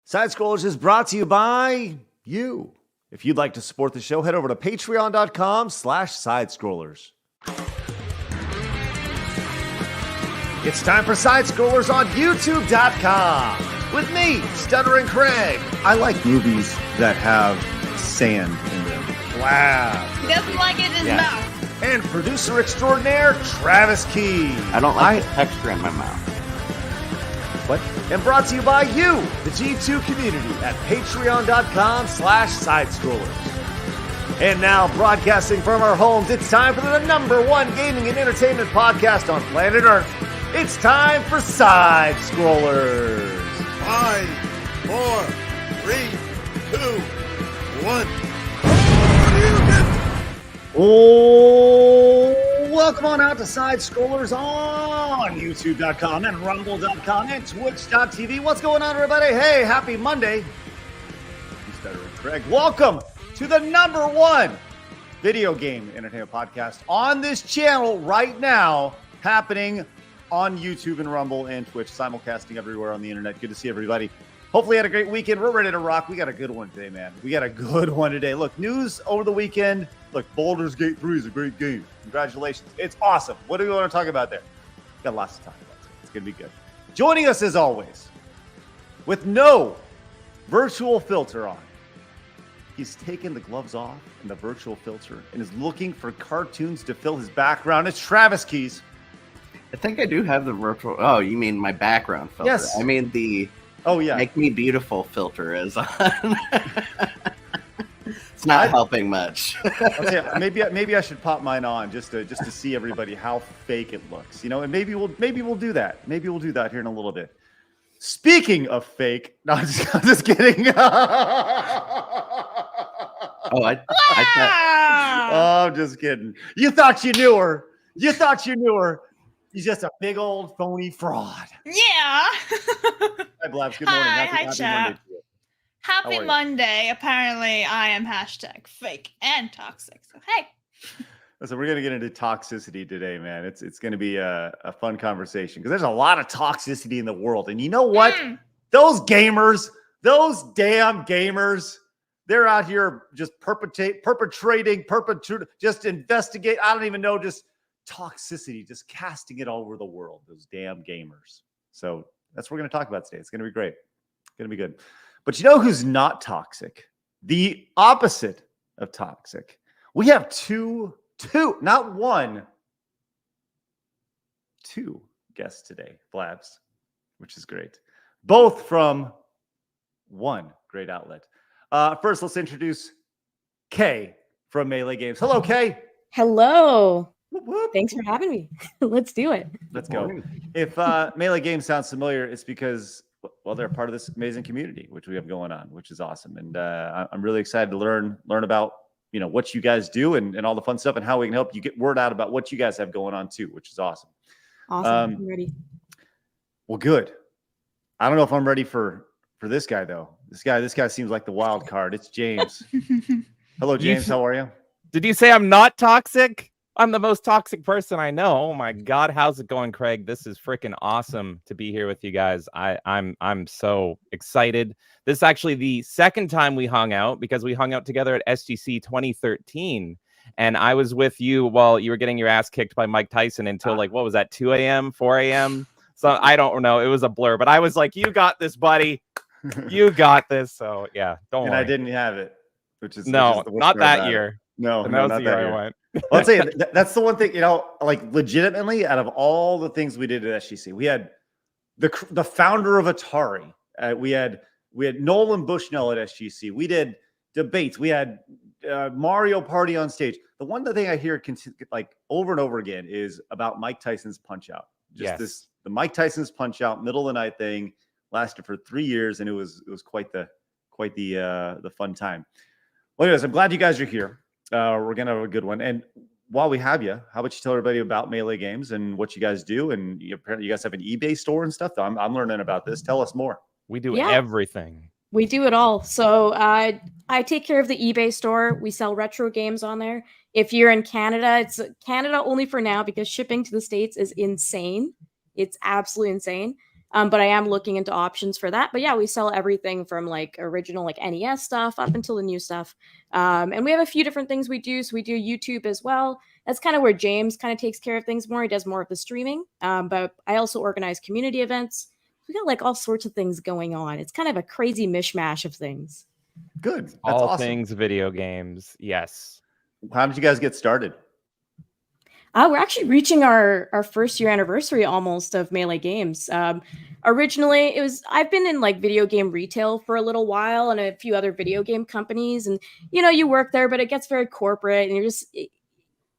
Side Scrollers is brought to you by you. If you'd like to support the show, head over to patreon.com/sidescrollers. It's time for Side Scrollers on youtube.com with me, Stuttering Craig. I like movies that have sand in them. Wow. He doesn't like it in his mouth. And producer extraordinaire, Travis Key. I don't like the texture in my mouth. What? And brought to you by you, the G2 community at patreon.com/sidescrollers. And now, broadcasting from our homes, it's time for the #1 gaming and entertainment podcast on planet Earth. It's time for Side Scrollers. 5, 4, 3, 2, 1. Oh, welcome on out to Side Scrollers on YouTube.com and Rumble.com and Twitch.tv. What's going on, everybody? Hey, happy Monday. I'm Stuttering Craig. Welcome to the #1 video game entertainment podcast on this channel right now, happening on YouTube and Rumble and Twitch, simulcasting everywhere on the internet. Good to see everybody. Hopefully you had a great weekend. We're ready to rock. We got a good one today, man. We got a good one today. Look, news over the weekend. Look, Baldur's Gate 3 is a great game. Congratulations. It's awesome. What do we want to talk about there? Got lots to talk about. It's going to be good. Joining us as always, with no virtual filter on. He's taken the gloves off and the virtual filter and is looking for cartoons to fill his background. It's Travis Keys. I think I do have the virtual. Oh, you mean my background filter? Yes. I mean the. Oh yeah. Make Me Beautiful filter is on. It's not helping much. maybe I should pop mine on just to see everybody how fake it looks, you know. And maybe we'll do that. Maybe we'll do that here in a little bit. Speaking of fake, no, I'm just kidding. I'm just kidding. You thought you knew her. He's just a big old phony fraud. Yeah. Hi, Blabs. Good morning. Hi, Happy chat. Monday to you. Happy Monday. Apparently, I am #fake and toxic. So, hey. So we're going to get into toxicity today, man. It's going to be a fun conversation because there's a lot of toxicity in the world. And you know what? Those gamers, those damn gamers, they're out here just just investigate. I don't even know, just toxicity, just casting it all over the world, those damn gamers. So that's what we're going to talk about today. It's going to be great. It's going to be good. But you know who's not toxic? The opposite of toxic. We have two, not one, two guests today, Blabs, which is great. Both from one great outlet. First, let's introduce Kay from Melee Games. Hello, Kay. Hello. Thanks for having me. Let's do it. Let's go. If Melee Games sounds familiar, it's because, well, they're part of this amazing community, which we have going on, which is awesome. And I'm really excited to learn about, you know, what you guys do and all the fun stuff and how we can help you get word out about what you guys have going on too, which is awesome. Awesome. I'm ready. Well, good. I don't know if I'm ready for this guy though. This guy seems like the wild card. It's James. Hello, James. How are you? Did you say I'm not toxic? I'm the most toxic person I know. Oh my God, how's it going, Craig? This is freaking awesome to be here with you guys. I'm so excited. This is actually the second time we hung out because we hung out together at SGC 2013, and I was with you while you were getting your ass kicked by Mike Tyson until like, what was that, 2 a.m., 4 a.m.? So I don't know. It was a blur, but I was like, "You got this, buddy. You got this." So yeah, don't worry. And I didn't have it, which is not that year. No, that not was the that year year. I went. Well, I'll tell you, that's the one thing, you know, like legitimately out of all the things we did at SGC, we had the founder of Atari. We had Nolan Bushnell at SGC. We did debates. We had Mario Party on stage. The one thing I hear like over and over again is about Mike Tyson's Punch Out. Just the Mike Tyson's Punch Out middle of the night thing lasted for 3 years, and it was quite the fun time. Well, anyways, I'm glad you guys are here. We're gonna have a good one. And while we have you, how about you tell everybody about Melee Games and what you guys do? And apparently you guys have an eBay store and stuff. I'm learning about this. Tell us more. We do everything. We do it all. So I take care of the eBay store. We sell retro games on there. If you're in Canada, it's Canada only for now because shipping to the States is insane. It's absolutely insane. But I am looking into options for that. But yeah, we sell everything from like original like NES stuff up until the new stuff. And we have a few different things we do. So we do YouTube as well. That's kind of where James kind of takes care of things more. He does more of the streaming. But I also organize community events. We got like all sorts of things going on. It's kind of a crazy mishmash of things. Good. That's all awesome. things video games. Yes. How did you guys get started? We're actually reaching our first year anniversary almost of Melee Games. Originally, I've been in like video game retail for a little while and a few other video game companies, and you work there, but it gets very corporate, and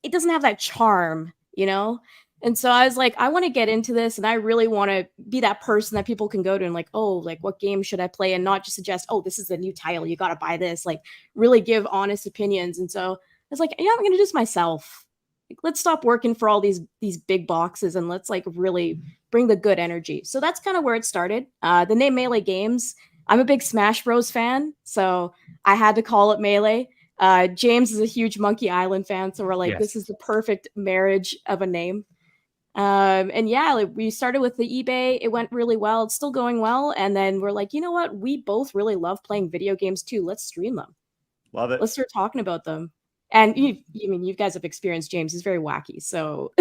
it doesn't have that charm, And so I was like, I want to get into this, and I really want to be that person that people can go to and like, oh, like what game should I play, and not just suggest, oh, this is a new title, you got to buy this. Like, really give honest opinions. And so I was like, yeah, I'm gonna do this myself. Like, let's stop working for all these big boxes and let's like really bring the good energy. So that's kind of where it started. The name Melee Games. I'm a big Smash Bros fan, so I had to call it Melee. James is a huge Monkey Island fan, so we're like, this is the perfect marriage of a name. And yeah, like, we started with the eBay. It went really well. It's still going well. And then we're like, you know what? We both really love playing video games too. Let's stream them. Love it. Let's start talking about them. And you guys have experienced James. He's very wacky. So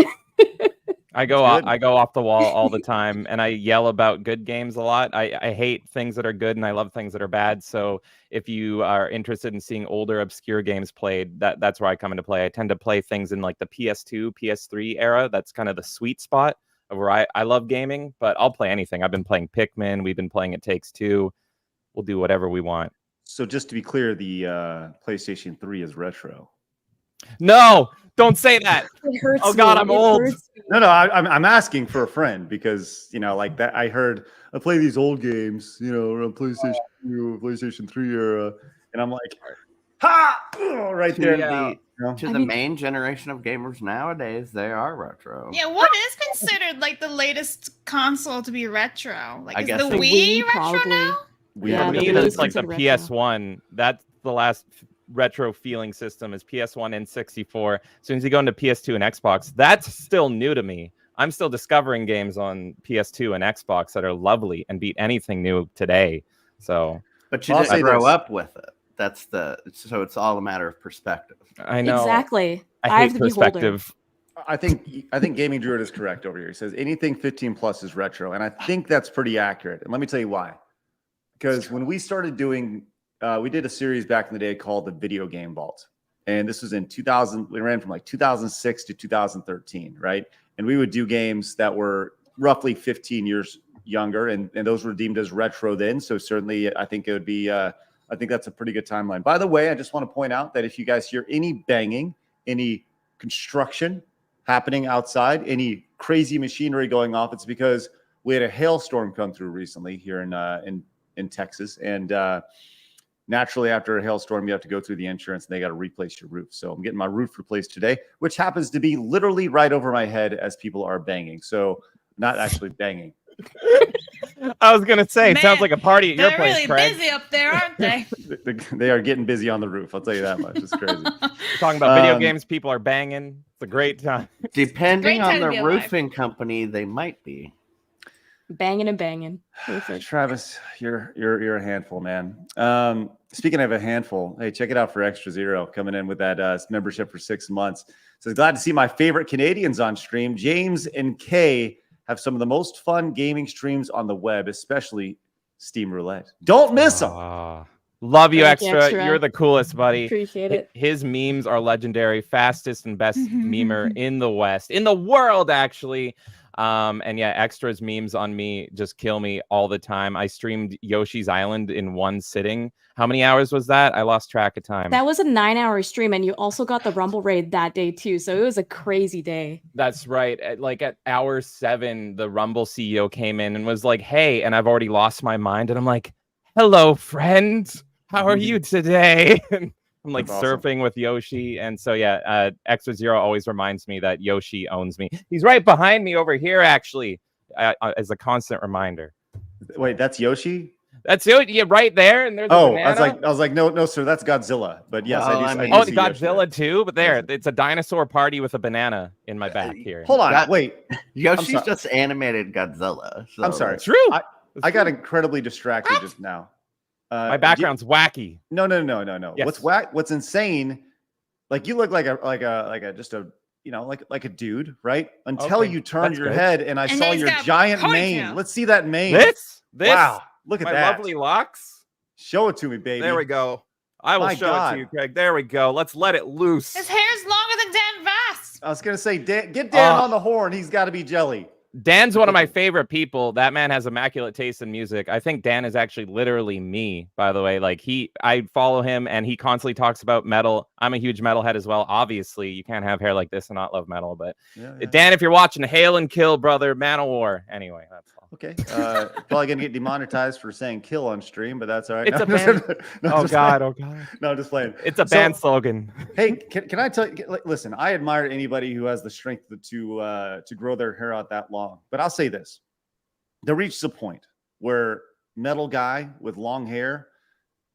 I go off the wall all the time, and I yell about good games a lot. I hate things that are good, and I love things that are bad. So if you are interested in seeing older, obscure games played, that's where I come into play. I tend to play things in like the PS2, PS3 era. That's kind of the sweet spot of where I love gaming, but I'll play anything. I've been playing Pikmin. We've been playing It Takes Two. We'll do whatever we want. So just to be clear, the PlayStation 3 is retro. No, don't say that. It hurts. Oh God, I'm old. No, I'm asking for a friend because like that. I heard I play these old games, around PlayStation 2, PlayStation 3 era, and I'm like, ha, right there. To the main generation of gamers nowadays, they are retro. Yeah, what is considered like the latest console to be retro? Like, I is guess the the Wii Wii retro probably. now? Yeah, For me, the Wii that's is like the considered retro. PS1. That's the last retro feeling system is PS1 and 64. As soon as you go into PS2 and Xbox, that's still new to me. I'm still discovering games on PS2 and Xbox that are lovely and beat anything new today. So, but you didn't grow up with it. So it's all a matter of perspective. I know Exactly. I hate have the beholder. perspective. I think Gaming Druid is correct over here. He says anything 15 plus is retro, and I think that's pretty accurate. And let me tell you why. Because when we started doing, we did a series back in the day called the Video Game Vault, and this was in 2000. We ran from like 2006 to 2013, right? And we would do games that were roughly 15 years younger, and those were deemed as retro then. So certainly, I think it would be. I think that's a pretty good timeline. By the way, I just want to point out that if you guys hear any banging, any construction happening outside, any crazy machinery going off, it's because we had a hailstorm come through recently here in Texas, and naturally after a hailstorm you have to go through the insurance and they got to replace your roof. So I'm getting my roof replaced today, which happens to be literally right over my head as people are banging. So not actually banging. I was gonna say, it sounds like a party at your They're place, really Craig. busy up there, aren't they? They are getting busy on the roof, I'll tell you that much. It's crazy. We're talking about video games, people are banging. It's a great time. Depending Great time on to the be alive. roofing company, they might be. Banging and banging. Perfect. Travis, you're a handful, man. Speaking of a handful, hey, check it out for Extra Zero coming in with that membership for 6 months. So glad to see my favorite Canadians on stream. James and Kay have some of the most fun gaming streams on the web, especially Steam Roulette. Don't miss them. Love you, Thank you, Extra. Extra. You're the coolest, buddy. Appreciate it. His memes are legendary. Fastest and best memer in the West, in the world, actually. And yeah, Extra's memes on me just kill me all the time. I streamed Yoshi's Island in one sitting. How many hours was that? I lost track of time. That was a 9-hour stream, and you also got the Rumble raid that day too. So it was a crazy day. That's right. At hour 7, the Rumble CEO came in and was like, "Hey," and I've already lost my mind. And I'm like, "Hello, friend. How are you today?" And I'm like surfing with Yoshi. And so, yeah, Extra Zero always reminds me that Yoshi owns me. He's right behind me over here, actually, as a constant reminder. Wait, that's Yoshi? That's it. Yeah, right there. And there's a Oh, banana. I was like, no, sir, that's Godzilla. But yes, Well, I I do. mean- Oh, see Godzilla Yoshi. too. But there, it's a dinosaur party with a banana in my back here. Hold on, That- wait. Yoshi's sorry. just animated Godzilla. So I'm sorry. True. I got incredibly distracted just now. My background's wacky. No. Yes. What's insane? Like you look like a just a like a dude, right? Until Okay, you turned that's your good. head and I And saw he's your got a giant ponytail. mane. Let's see that mane. This. Wow, look at My that. lovely locks. Show it to me, baby. There we go. I will My show it God. to you, Craig. There we go. Let's let it loose. His hair's longer than Dan Vass. I was gonna say, get Dan Uh, on the horn. He's got to be jelly. Dan's one of my favorite people. That man has immaculate taste in music. I think Dan is actually literally me, by the way. Like I follow him and he constantly talks about metal. I'm a huge metalhead as well. Obviously, you can't have hair like this and not love metal. But Yeah. Dan, if you're watching, hail and kill, brother, Man of War. Anyway, that's all. Okay. Probably gonna get demonetized for saying "kill" on stream, but that's all right. It's a I'm just- band. no, Oh just God, playing. oh God. No, I'm just playing. It's a So- band slogan. Hey, can I tell you? Listen, I admire anybody who has the strength to grow their hair out that long. But I'll say this: there reaches a point where metal guy with long hair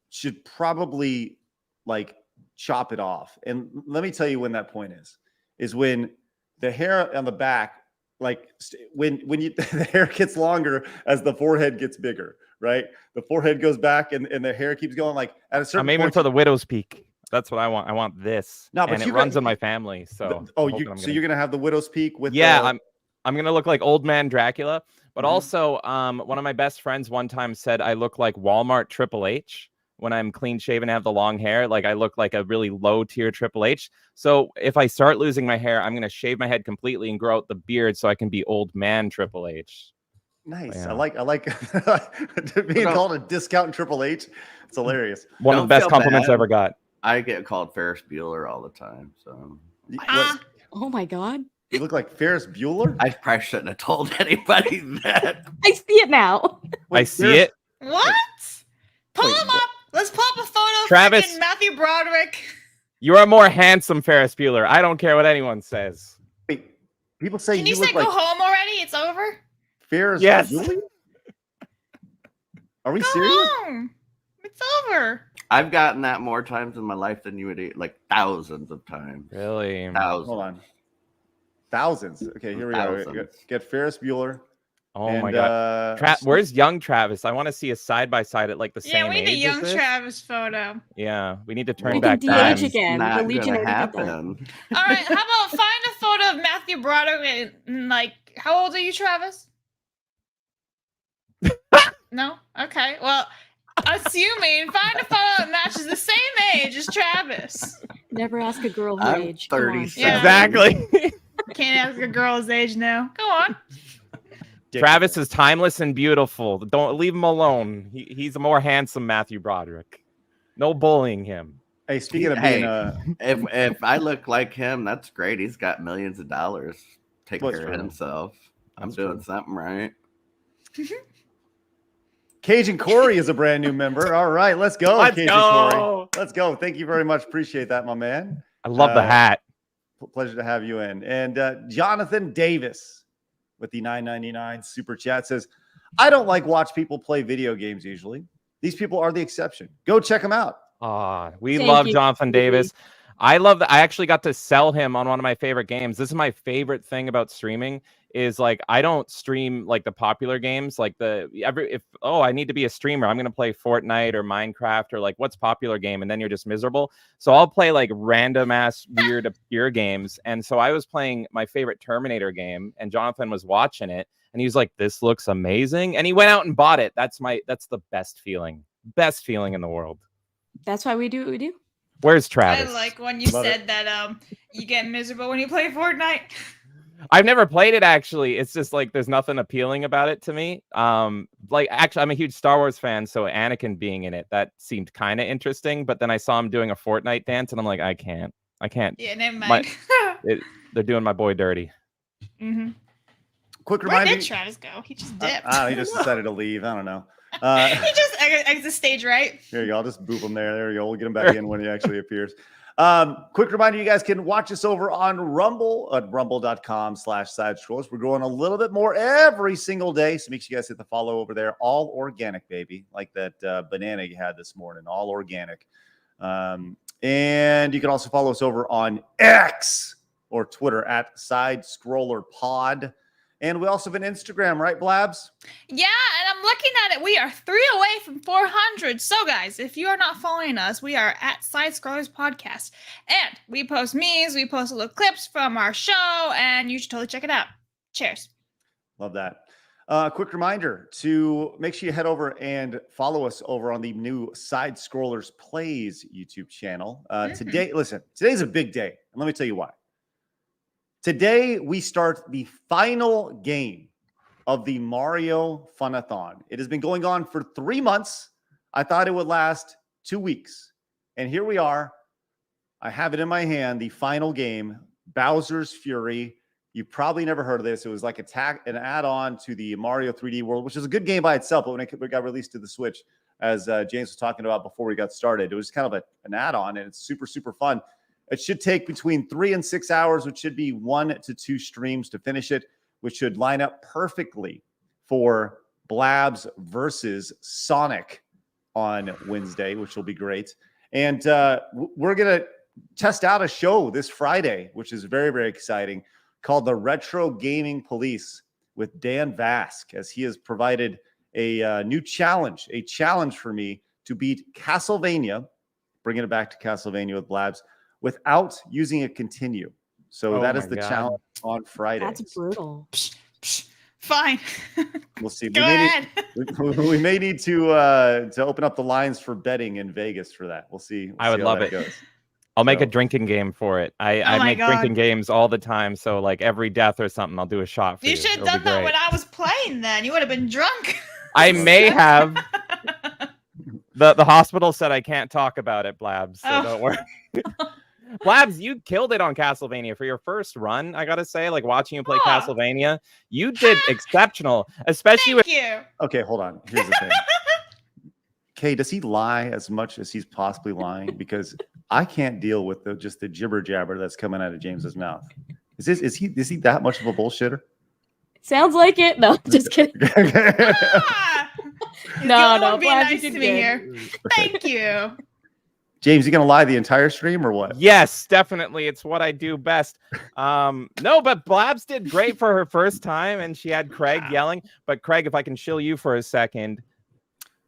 should probably like chop it off. And let me tell you when that point is when the hair on the back, like when you the hair gets longer as the forehead gets bigger, right? The forehead goes back and the hair keeps going. Like at a certain I'm aiming point, for the widow's peak. That's what I want. I want this. No, but and it you runs got- in my family. So oh, I'm hoping I'm so gonna- you're gonna have the widow's peak with yeah, I'm gonna look like old man Dracula. But Mhm. also, one of my best friends one time said I look like Walmart Triple H when I'm clean shaven and have the long hair. Like I look like a really low tier Triple H. So if I start losing my hair, I'm gonna shave my head completely and grow out the beard so I can be old man Triple H. Nice. Yeah. I like being No. called a discount Triple H. It's hilarious. One of Don't the best feel compliments I bad. ever got. I get called Ferris Bueller all the time. So Ah. Oh my God. You look like Ferris Bueller. I probably shouldn't have told anybody that. I see it now. I see it. What? Pull Wait, him up. Let's pull up a photo of Travis. freaking Matthew Broderick. You're a more handsome Ferris Bueller. I don't care what anyone says. Wait, people say Can you look say like go home already? It's over. Ferris Yes. Bueller. Are we Go serious? home. It's over. I've gotten that more times in my life than you would eat, like thousands of times. Really? Thousands. Hold on. Thousands. Okay, here we go. Thousands. Get Ferris Bueller. Oh and, my God. Where's young Travis? I want to see a side by side at like the Yeah, same we need a age. as young this. Travis photo. Yeah, we need to turn We back can time. de-age again. Not The Legion gonna already did that. happen. All right, how about find a photo of Matthew Broderick and like how old are you, Travis? No? Okay. Well, assuming find a photo that matches the same age as Travis. Never ask a girl her I'm age. Come on. 37. Yeah. Exactly. Can't ask a girl's age now. Go on. Travis is timeless and beautiful. Don't leave him alone. He's a more handsome Matthew Broderick. No bullying him. Hey, speaking of Hey. being If I look like him, that's great. He's got millions of dollars. Take That's care true. of himself. I'm That's doing true. something right. Cajun Corey is a brand new member. All right, let's go, Let's Cajun go. Corey. Let's go. Thank you very much. Appreciate that, my man. I love the hat. Pleasure to have you in. And Jonathan Davis with the $9.99 super chat says, I don't like watch people play video games usually. These people are the exception. Go check them out. We Thank love you. Jonathan Davis. I love that. I actually got to sell him on one of my favorite games. This is my favorite thing about streaming is like I don't stream like the popular games like I need to be a streamer, I'm gonna play Fortnite or Minecraft or like what's popular game, and then you're just miserable. So I'll play like random ass weird obscure games. And so I was playing my favorite Terminator game and Jonathan was watching it and he was like, this looks amazing, and he went out and bought it. That's the best feeling in the world. That's why we do what we do. Where's Travis? I like when you Love said that you get miserable when you play Fortnite. I've never played it actually. It's just like there's nothing appealing about it to me. Like actually, I'm a huge Star Wars fan, so Anakin being in it, that seemed kind of interesting. But then I saw him doing a Fortnite dance, and I'm like, I can't. Yeah, never mind. They're doing my boy dirty. Mm-hmm. Quick Where reminder. did Travis go? He just dipped. He just decided to leave. I don't know. He just exits the stage, right? Here you go. I'll just boop him there. There you go. We'll get him back in when he actually appears. Quick reminder, you guys can watch us over on Rumble at rumble.com/sidescrollers. We're growing a little bit more every single day, so make sure you guys hit the follow over there. All organic, baby, like that banana you had this morning, all organic. And you can also follow us over on X or Twitter at SidescrollerPod. And we also have an Instagram, right, Blabs? Yeah, and I'm looking at it. We are 3 away from 400. So, guys, if you are not following us, we are at Side Scrollers Podcast. And we post memes, we post little clips from our show, and you should totally check it out. Cheers. Love that. Quick reminder to make sure you head over and follow us over on the new Side Scrollers Plays YouTube channel. Today, listen, today's a big day. And let me tell you why. Today, we start the final game of the Mario Funathon. It has been going on for 3 months. I thought it would last 2 weeks. And here we are. I have it in my hand, the final game, Bowser's Fury. You probably never heard of this. It was like an add-on to the Mario 3D World, which is a good game by itself. But when it got released to the Switch, as James was talking about before we got started, it was kind of an add-on, and it's super, super fun. It should take between 3 and 6 hours, which should be 1 to 2 streams to finish it, which should line up perfectly for Blabs versus Sonic on Wednesday, which will be great. And we're going to test out a show this Friday, which is very, very exciting, called the Retro Gaming Police with Dan Vask, as he has provided a new challenge, for me to beat Castlevania, bringing it back to Castlevania with Blabs, without using a continue. So that is the challenge on Friday. That's brutal. Fine. We'll see. Go ahead. We may need to open up the lines for betting in Vegas for that. We'll see. I would love it. Goes. I'll make a drinking game for it. I make drinking games all the time. So like every death or something, I'll do a shot for you. You should have done that when I was playing then. You would have been drunk. I may have. The hospital said I can't talk about it, Blabs. So don't worry. Blabs, you killed it on Castlevania for your first run. I gotta say, like watching you play Castlevania, you did exceptional. Especially Thank you. Okay, hold on. Here's the thing. Kay, does he lie as much as he's possibly lying? Because I can't deal with just the jibber jabber that's coming out of James's mouth. Is he that much of a bullshitter? Sounds like it. No, just kidding. No, be nice to me here. Thank you. James, you gonna lie the entire stream or what? Yes, definitely. It's what I do best. No, but Blabs did great for her first time, and she had Craig yelling. But Craig, if I can chill you for a second.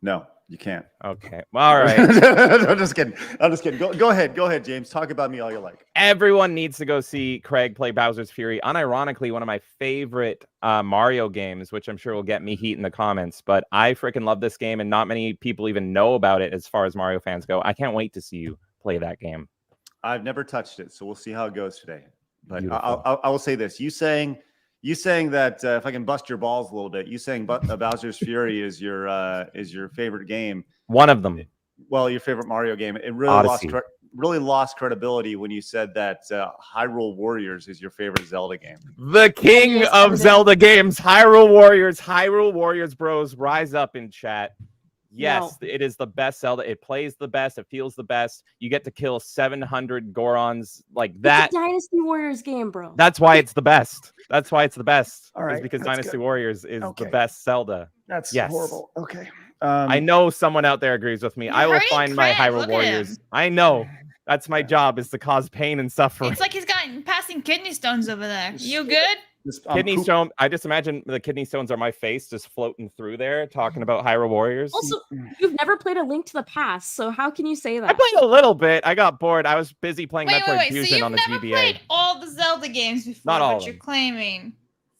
No, you can't. Okay. Well, all right. I'm just kidding. Go ahead, James. Talk about me all you like. Everyone needs to go see Craig play Bowser's Fury. Unironically, one of my favorite Mario games, which I'm sure will get me heat in the comments. But I freaking love this game, and not many people even know about it as far as Mario fans go. I can't wait to see you play that game. I've never touched it, so we'll see how it goes today. But I will say this: you saying that if I can bust your balls a little bit, you saying Bowser's Fury is your favorite game. One of them. Well, your favorite Mario game. It really lost credibility when you said that Hyrule Warriors is your favorite Zelda game. The king of Zelda games, Hyrule Warriors, bros, rise up in chat. Yes, It is the best Zelda. It plays the best. It feels the best. You get to kill 700 Gorons like that. It's a Dynasty Warriors game, bro. That's why it's the best. That's why it's the best. All right, because Dynasty Warriors is the best Zelda. That's horrible. Okay. I know someone out there agrees with me. I will find my Hyrule Warriors. I know. That's my job, is to cause pain and suffering. It's like he's got passing kidney stones over there. You good? Kidney stone. I just imagine the kidney stones are my face just floating through there, talking about Hyrule Warriors. Also, you've never played A Link to the Past, so how can you say that? I played a little bit. I got bored. I was busy playing Metroid Fusion so on the you've never GBA. played all the Zelda games before, Not all but you're claiming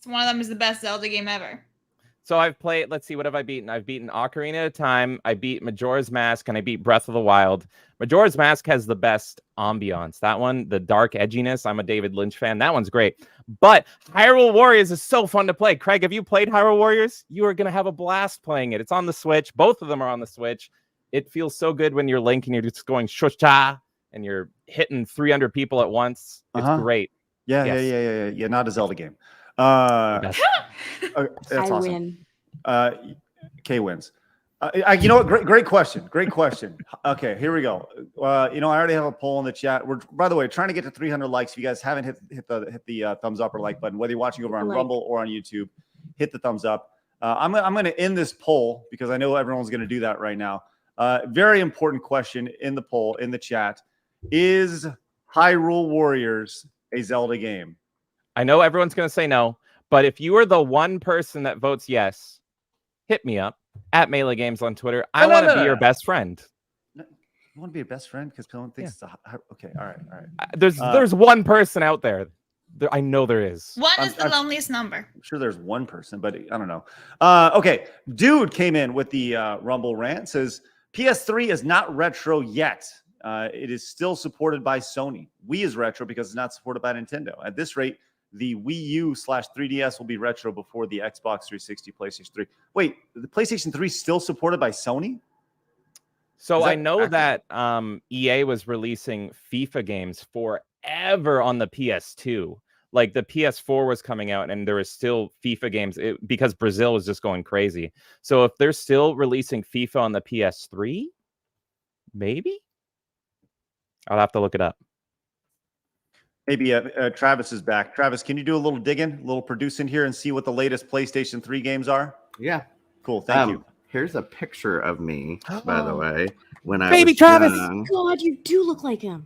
one of them is the best Zelda game ever. So I've played, let's see, what have I beaten? I've beaten Ocarina of Time, I beat Majora's Mask, and I beat Breath of the Wild. Majora's Mask has the best ambiance. That one, the dark edginess, I'm a David Lynch fan. That one's great. But Hyrule Warriors is so fun to play. Craig, have you played Hyrule Warriors? You are going to have a blast playing it. It's on the Switch. Both of them are on the Switch. It feels so good when you're Link and you're just going shush-cha and you're hitting 300 people at once. It's great. Yeah. Not a Zelda game. That's I awesome. win. Kay wins. You know what? Great question. Great question. Okay, here we go. I already have a poll in the chat. We're, by the way, trying to get to 300 likes. If you guys haven't hit the thumbs up or like button, whether you're watching over on Rumble or on YouTube, hit the thumbs up. I'm going to end this poll because I know everyone's going to do that right now. Very important question in the poll in the chat: is Hyrule Warriors a Zelda game? I know everyone's going to say no, but if you are the one person that votes yes, hit me up at Melee Games on Twitter. I want to be your best friend. You want to be your best friend because someone thinks okay. All right. There's one person out there. I know there is. One is the loneliest number. I'm sure there's one person, but I don't know. Okay, dude came in with the Rumble rant. Says PS3 is not retro yet. It is still supported by Sony. Wii is retro because it's not supported by Nintendo. At this rate, the Wii U/3DS will be retro before the Xbox 360, PlayStation 3. Wait, the PlayStation 3 is still supported by Sony? So I know that EA was releasing FIFA games forever on the PS2. Like the PS4 was coming out and there was still FIFA games because Brazil was just going crazy. So if they're still releasing FIFA on the PS3, maybe? I'll have to look it up. Maybe Travis is back. Travis, can you do a little digging, a little producing here and see what the latest PlayStation 3 games are? Yeah. Cool. Thank you. Here's a picture of me, by the way. When I Baby was Travis! young. God, you do look like him.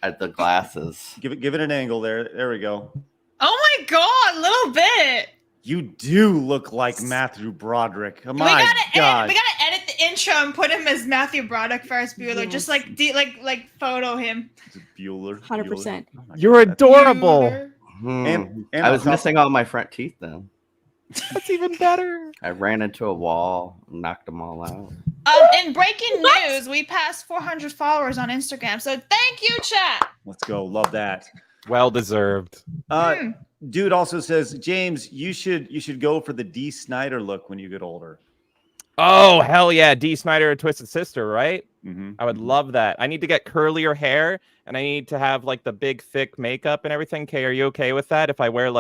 At the glasses. Give it an angle there. There we go. Oh my god, a little bit. You do look like Matthew Broderick. Oh my we God. gotta edit the intro and put him as Matthew Broderick, Ferris Bueller. Just like photo him. Bueller. 100%. You're adorable. And I was missing all my front teeth then. That's even better. I ran into a wall, knocked them all out. In breaking news, we passed 400 followers on Instagram. So thank you, chat. Let's go. Love that. Well deserved. Dude also says, James, you should go for the D. Snyder look when you get older. Oh, hell yeah. D. Snyder, a Twisted Sister, right? Mm-hmm. I would love that. I need to get curlier hair and I need to have like the big, thick makeup and everything. Kay, are you okay with that? If I wear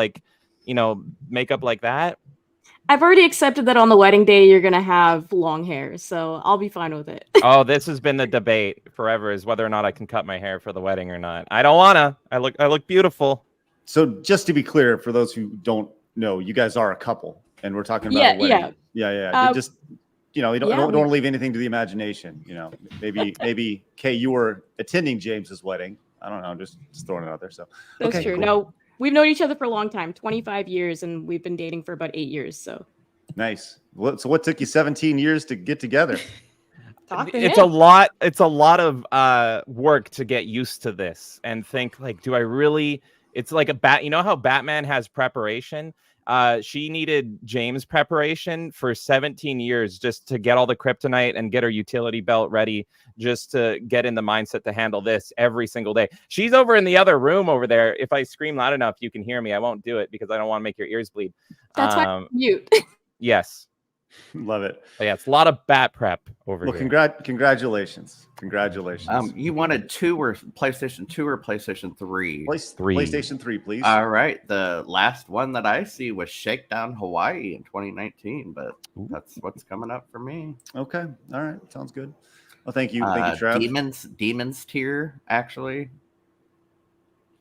makeup like that? I've already accepted that on the wedding day you're gonna have long hair, so I'll be fine with it. Oh, this has been the debate forever: is whether or not I can cut my hair for the wedding or not. I don't wanna. I look beautiful. So just to be clear, for those who don't know, you guys are a couple, and we're talking about a wedding. Yeah. Just you don't want to leave anything to the imagination. Maybe Kay, you were attending James's wedding. I don't know, just throwing it out there. So that's true. Cool. No. We've known each other for a long time, 25 years, and we've been dating for about 8 years. So nice. So what took you 17 years to get together? It's a lot. It's a lot of work to get used to this and think like, do I really? It's like you know how Batman has preparation? She needed James preparation for 17 years just to get all the kryptonite and get her utility belt ready, just to get in the mindset to handle this every single day. She's over in the other room over there. If I scream loud enough, you can hear me. I won't do it because I don't want to make your ears bleed. That's why I'm mute. Yes. Love it. But yeah, it's a lot of bat prep over here. Congratulations. You wanted PlayStation 2 or PlayStation 3? PlayStation 3, please. All right. The last one that I see was Shakedown Hawaii in 2019, but that's what's coming up for me. Okay. All right. Sounds good. Well, thank you. Thank you, Trav. Demons tier, actually.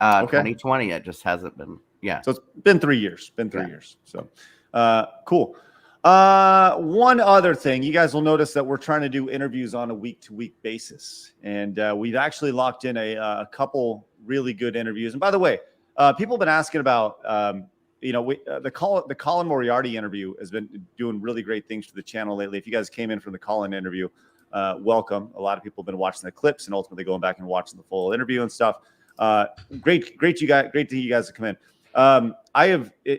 Okay. 2020, it just hasn't been. Yeah. So it's been 3 years. So cool. One other thing, you guys will notice that we're trying to do interviews on a week-to-week basis, and we've actually locked in a couple really good interviews. And by the way, people have been asking about the Colin Moriarty interview has been doing really great things to the channel lately. If you guys came in from the Colin interview, welcome. A lot of people have been watching the clips and ultimately going back and watching the full interview and stuff. Great to you guys to come in.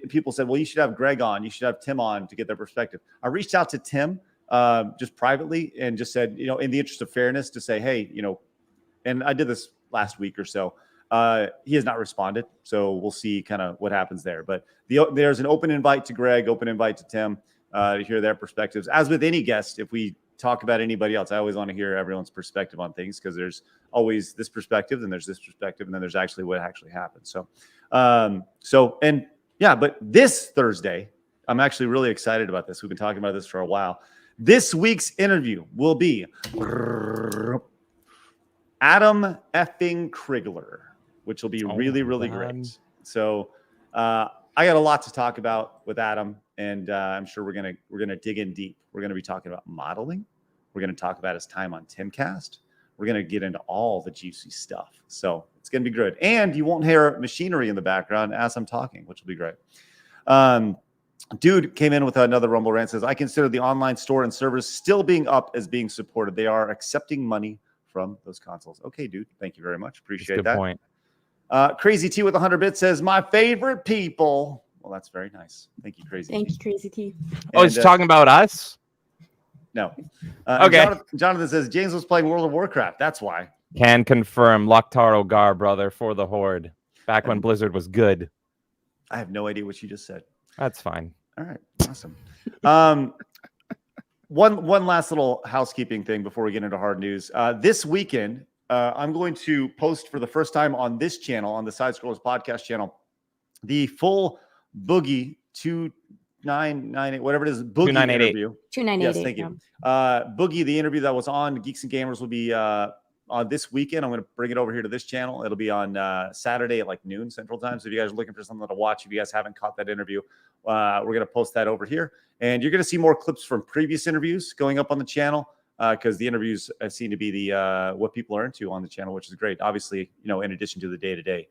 People said, well, you should have Greg on, you should have Tim on to get their perspective. I reached out to Tim just privately and just said, in the interest of fairness, to say, hey, and I did this last week or so. He has not responded, so we'll see kind of what happens there. But there's an open invite to Greg, open invite to Tim to hear their perspectives. As with any guest, if we talk about anybody else, I always want to hear everyone's perspective on things, because there's always this perspective, and there's this perspective, and then there's actually what actually happened. But this Thursday, I'm actually really excited about this. We've been talking about this for a while. This week's interview will be Adam effing Krigler, which will be really, really great. So I got a lot to talk about with Adam, and I'm sure we're gonna dig in deep. We're gonna be talking about modeling. We're gonna talk about his time on Timcast. We're gonna get into all the juicy stuff. So it's gonna be good, and you won't hear machinery in the background as I'm talking, which will be great. Dude came in with another Rumble rant. Says, I consider the online store and servers still being up as being supported. They are accepting money from those consoles. Okay, dude. Thank you very much. Appreciate that. Good point. Crazy T with 100 bits says, my favorite people. Well, that's very nice. Thank you, Crazy T. Thank you, Crazy T. Oh, he's talking about us? No. Okay. Jonathan says, James was playing World of Warcraft. That's why. Can confirm. Loktar Ogar, brother, for the Horde. Back when Blizzard was good. I have no idea what you just said. That's fine. All right. Awesome. One last little housekeeping thing before we get into hard news. This weekend, I'm going to post for the first time on this channel, on the Side Scrollers podcast channel, the full Boogie 2998, whatever it is, Boogie interview. 2988. Yes, thank you. Boogie, the interview that was on Geeks and Gamers, will be on this weekend. I'm going to bring it over here to this channel. It'll be on Saturday at like noon Central Time. So if you guys are looking for something to watch, if you guys haven't caught that interview, we're going to post that over here. And you're going to see more clips from previous interviews going up on the channel because the interviews seem to be the what people are into on the channel, which is great. Obviously, in addition to the day-to-day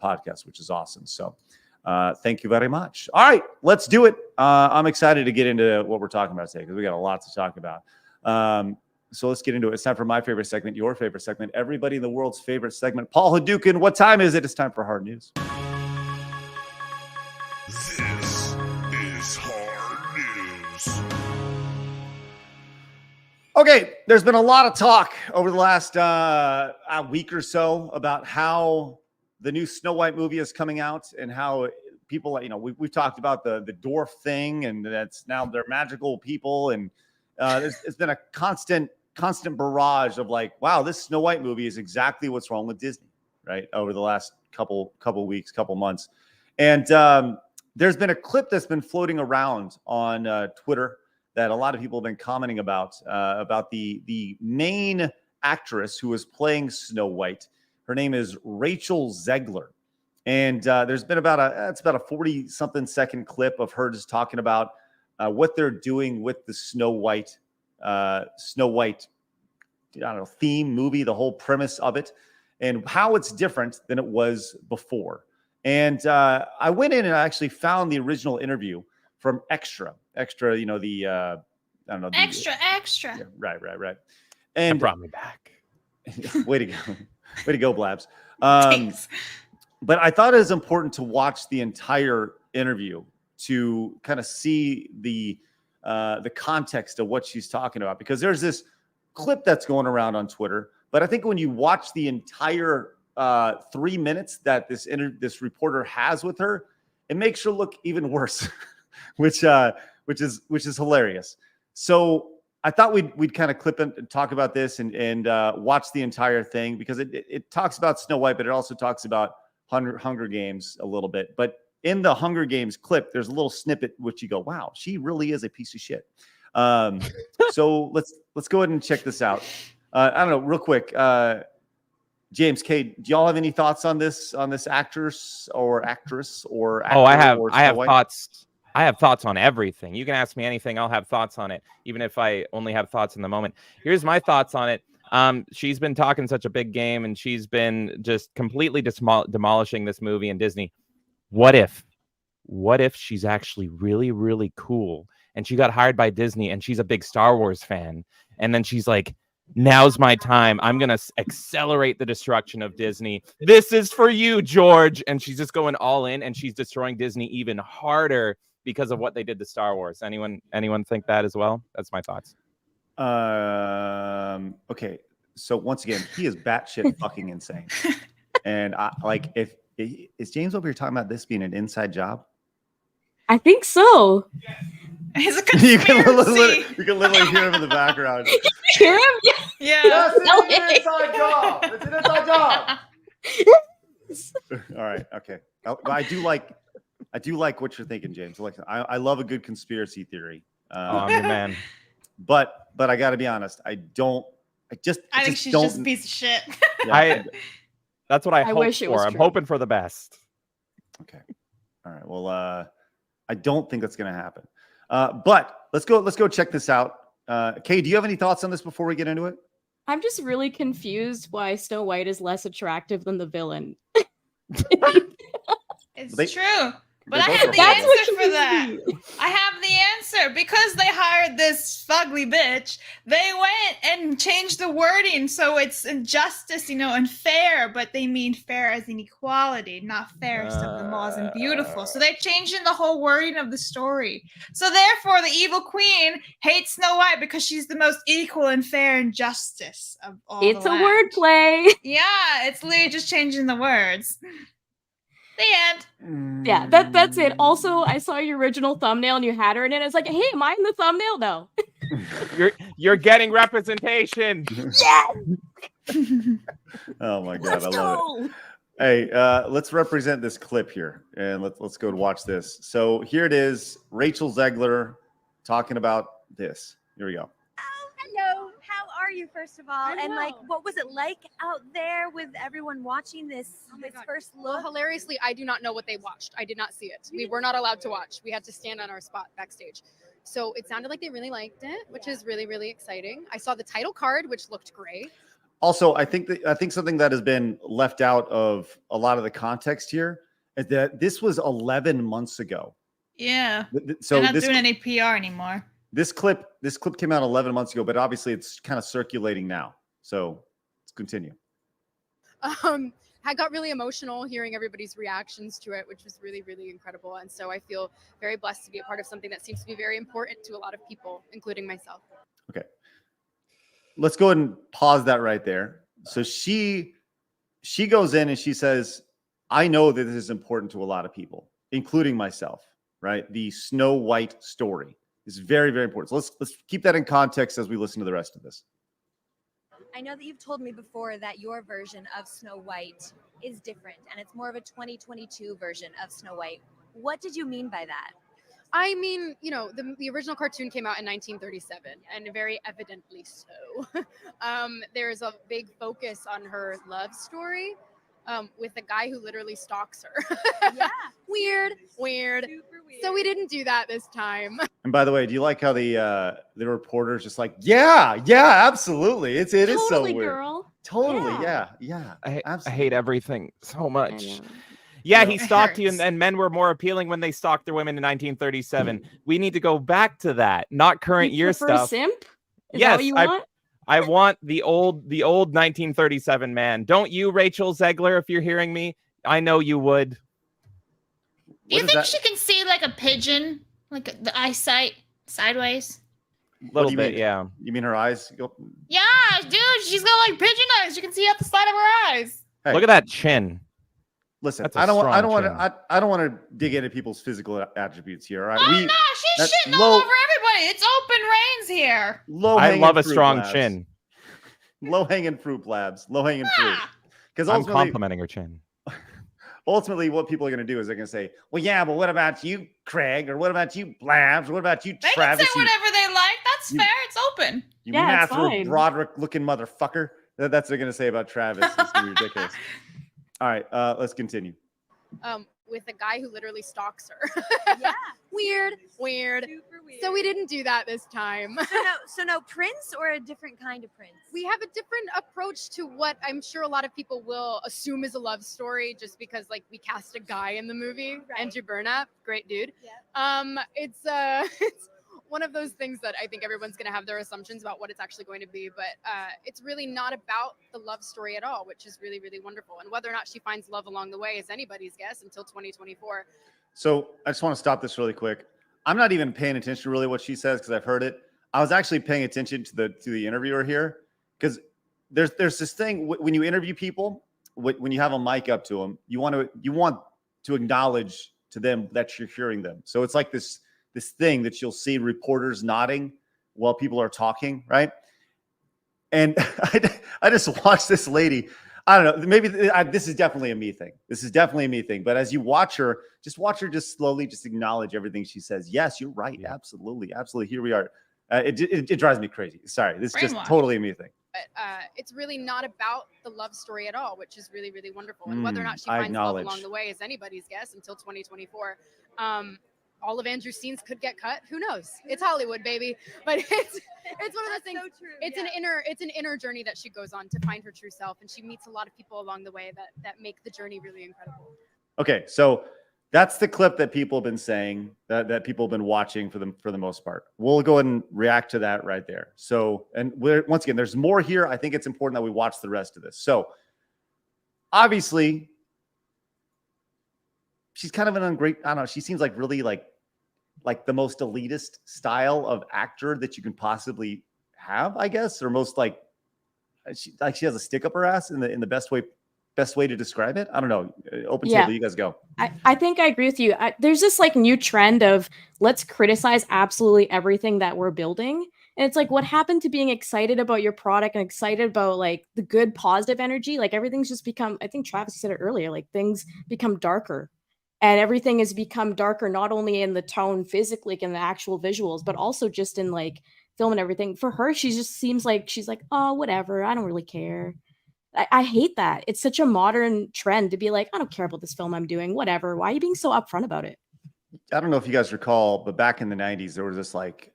podcast, which is awesome. So thank you very much. All right, let's do it. I'm excited to get into what we're talking about today because we got a lot to talk about. So let's get into it. It's time for my favorite segment, your favorite segment, everybody in the world's favorite segment. Paul Hadouken, what time is it? It's time for hard news. This is hard news. Okay, there's been a lot of talk over the last week or so about how the new Snow White movie is coming out and how people, we've talked about the dwarf thing and that's now they're magical people. And it's been a constant barrage of like, wow, this Snow White movie is exactly what's wrong with Disney, right? Over the last couple weeks, couple months. And there's been a clip that's been floating around on Twitter that a lot of people have been commenting about the main actress who is playing Snow White. Her name is Rachel Zegler. And there's been about a 40-something second clip of her just talking about what they're doing with the Snow White, theme movie, the whole premise of it, and how it's different than it was before. And I went in and I actually found the original interview from Extra, Extra. Extra. Yeah, right. And that brought me back. way to go, Blabs. But I thought it was important to watch the entire interview to kind of see the context of what she's talking about, because there's this clip that's going around on Twitter. But I think when you watch the entire 3 minutes that this reporter has with her, it makes her look even worse, which is hilarious. So I thought we'd kind of clip and talk about this and watch the entire thing, because it talks about Snow White, but it also talks about Hunger Games a little bit. But in the Hunger Games clip, there's a little snippet which you go, wow, she really is a piece of shit. So let's go ahead and check this out. I don't know, real quick. James, Kate, do y'all have any thoughts on this actress or actor? I have thoughts. I have thoughts on everything. You can ask me anything. I'll have thoughts on it, even if I only have thoughts in the moment. Here's my thoughts on it. She's been talking such a big game, and she's been just completely demolishing this movie and Disney. What if she's actually really, really cool, and she got hired by Disney, and she's a big Star Wars fan, and then she's like, now's my time. I'm going to accelerate the destruction of Disney. This is for you, George. And she's just going all in, and she's destroying Disney even harder because of what they did to Star Wars. Anyone think that as well? That's my thoughts. Okay. So once again, he is batshit fucking insane. And is James over here talking about this being an inside job? I think so. It's a conspiracy. You can literally hear him in the background. Hear him? Yeah. Yes, it's an inside job. It's an inside job. All right. Okay. I do like what you're thinking, James. I love a good conspiracy theory. I'm your man. But I got to be honest, I think she's don't, just a piece of shit. yeah, That's what I hope wish it was for. I'm true. hoping for the best. Okay. All right. Well, I don't think that's going to happen. But let's go check this out. Kay, do you have any thoughts on this before we get into it? I'm just really confused why Snow White is less attractive than the villain. It's They- true. But they I both have are the That's what answer for that. confused me. I have the answer. Because they hired this fugly bitch, they went and changed the wording so it's injustice, and fair, but they mean fair as in equality, not fairest of them all as in beautiful. So they changed in the whole wording of the story. So therefore, the evil queen hates Snow White because she's the most equal and fair in justice of all It's the a land. wordplay. Yeah, it's literally just changing the words. The end. Yeah, that's it. Also, I saw your original thumbnail and you had her in it. It's like, hey, am I in the thumbnail? No. You're getting representation. Yes! Oh my God, Let's I love it. go! Hey, let's represent this clip here, and let's go and watch this. So here it is, Rachel Zegler talking about this. Here we go. Hello, how are you, first of all? I'm And like, well. what was it like out there with everyone watching this my this God. first Well, look? hilariously, I do not know what they watched. I did not see it. We were not allowed to watch. We had to stand on our spot backstage. So it sounded like they really liked it, which is really, really exciting. I saw the title card, which looked great. Also, I think something that has been left out of a lot of the context here is that this was 11 months ago. Yeah. So They're not this doing any PR anymore. this clip came out 11 months ago, but obviously it's kind of circulating now. So let's continue. I got really emotional hearing everybody's reactions to it, which was really, really incredible. And so I feel very blessed to be a part of something that seems to be very important to a lot of people, including myself. Okay. Let's go ahead and pause that right there. So she goes in and she says, I know that this is important to a lot of people, including myself, right? The Snow White story is very, very important. So let's keep that in context as we listen to the rest of this. I know that you've told me before that your version of Snow White is different and it's more of a 2022 version of Snow White. What did you mean by that? I mean, the original cartoon came out in 1937, and very evidently so. There's a big focus on her love story with a guy who literally stalks her. Yeah. Weird. Super weird. So we didn't do that this time. And by the way, do you like how the reporter's just like, yeah, absolutely. It is so Totally, weird. girl. Totally, Yeah. yeah. I Absolutely. hate everything so I much. know. Yeah, No. he It stalked you, hurts. and men were more appealing when they stalked their women in 1937. We need to go back to that, not current You year prefer stuff. simp? Is Yes, that what you want? I want the old 1937 man. Don't you, Rachel Zegler, if you're hearing me? I know you would. Do you What is think that? she can see like a pigeon, like the eyesight sideways? Little you bit, mean? yeah. You mean her eyes go? Yeah, dude, she's got like pigeon eyes. You can see out the side of her eyes. Hey, Look at that chin. listen, That's a I don't want strong to I don't want to dig into people's physical attributes here. All right, Oh no, she's that's shitting low- all over everybody. It's open reins here. low. I love a strong chin. Low hanging fruit, Blabs. Low hanging fruit. Ah, Because I'm ultimately, complimenting her chin. what people are going to do is they're going to say, well, yeah, but what about you, Craig? Or what about you, Blabs? Or what about you, they can Travis? say whatever they like. That's you- fair. It's open. You Yeah, it's Matthew fine. Broderick-looking motherfucker. That's what they're going to say about Travis. It's going to be ridiculous. All right, let's continue. With a guy who literally stalks her. Yeah. Weird. Super weird. So we didn't do that this time. So no prince or a different kind of prince? We have a different approach to what I'm sure a lot of people will assume is a love story just because like we cast a guy in the movie, Right. Andrew Burnap, great dude. Yeah. It's it's one of those things that I think everyone's going to have their assumptions about what it's actually going to be, but it's really not about the love story at all, which is really, really wonderful. And whether or not she finds love along the way is anybody's guess until 2024. So I just want to stop this really quick. I'm not even paying attention to really what she says because I've heard it. I was actually paying attention to the interviewer here because there's this thing when you interview people, when you have a mic up to them, you want to acknowledge to them that you're hearing them. So it's like this thing that you'll see reporters nodding while people are talking, right? And I just watched this lady. I don't know. Maybe this is definitely a me thing. But as you watch her just slowly just acknowledge everything she says. Yes, you're right. Absolutely. Here we are. It drives me crazy. Sorry, this is just Brainwashed. totally a me thing. But it's really not about the love story at all, which is really, really wonderful. And whether or not she I finds love acknowledge. along the way is anybody's guess until 2024. All of Andrew's scenes could get cut. Who knows? It's Hollywood, baby. But it's one of those things. So true. It's an inner journey that she goes on to find her true self, and she meets a lot of people along the way that make the journey really incredible. Okay, so that's the clip that people have been saying, that people have been watching for the most part. We'll go ahead and react to that right there. So, and once again, there's more here. I think it's important that we watch the rest of this. So, obviously, she's kind of an I don't know. She seems like really like the most elitist style of actor that you can possibly have, I guess, or most like she has a stick up her ass in the best way to describe it. I don't know. Open table, you guys go. I think I agree with you. There's this like new trend of let's criticize absolutely everything that we're building. And it's like, what happened to being excited about your product and excited about like the good positive energy? Like everything's just become, I think Travis said it earlier, like things become darker. And everything has become darker, not only in the tone physically, like in the actual visuals, but also just in like film and everything. For her, she just seems like she's like, oh, whatever. I don't really care. I hate that. It's such a modern trend to be like, I don't care about this film I'm doing, whatever. Why are you being so upfront about it? I don't know if you guys recall, but back in the 90s, there was this like,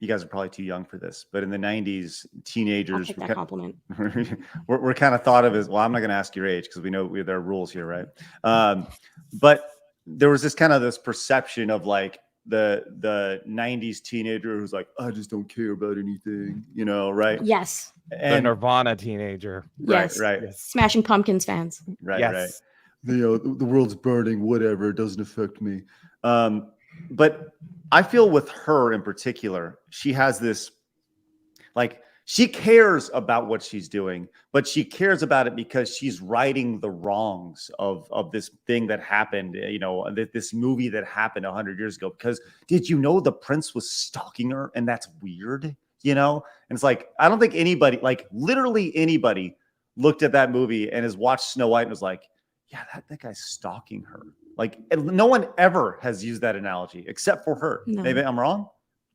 you guys are probably too young for this, but in the 90s, teenagers I'll take that compliment. we're kind of thought of as, well, I'm not going to ask your age because we know there are rules here, right? But there was this kind of this perception of like the 90s teenager who's like, I just don't care about anything, right? Yes. The Nirvana teenager. Yes. Right. Smashing Pumpkins fans. Right. Yes. The world's burning, whatever, it doesn't affect me. But I feel with her in particular, she has this, like, she cares about what she's doing, but she cares about it because she's righting the wrongs of this thing that happened, this movie that happened 100 years ago. Because did you know the prince was stalking her? And that's weird, And it's like, I don't think anybody, like literally anybody, looked at that movie and has watched Snow White and was like, yeah, that guy's stalking her. Like, no one ever has used that analogy except for her. No. Maybe I'm wrong.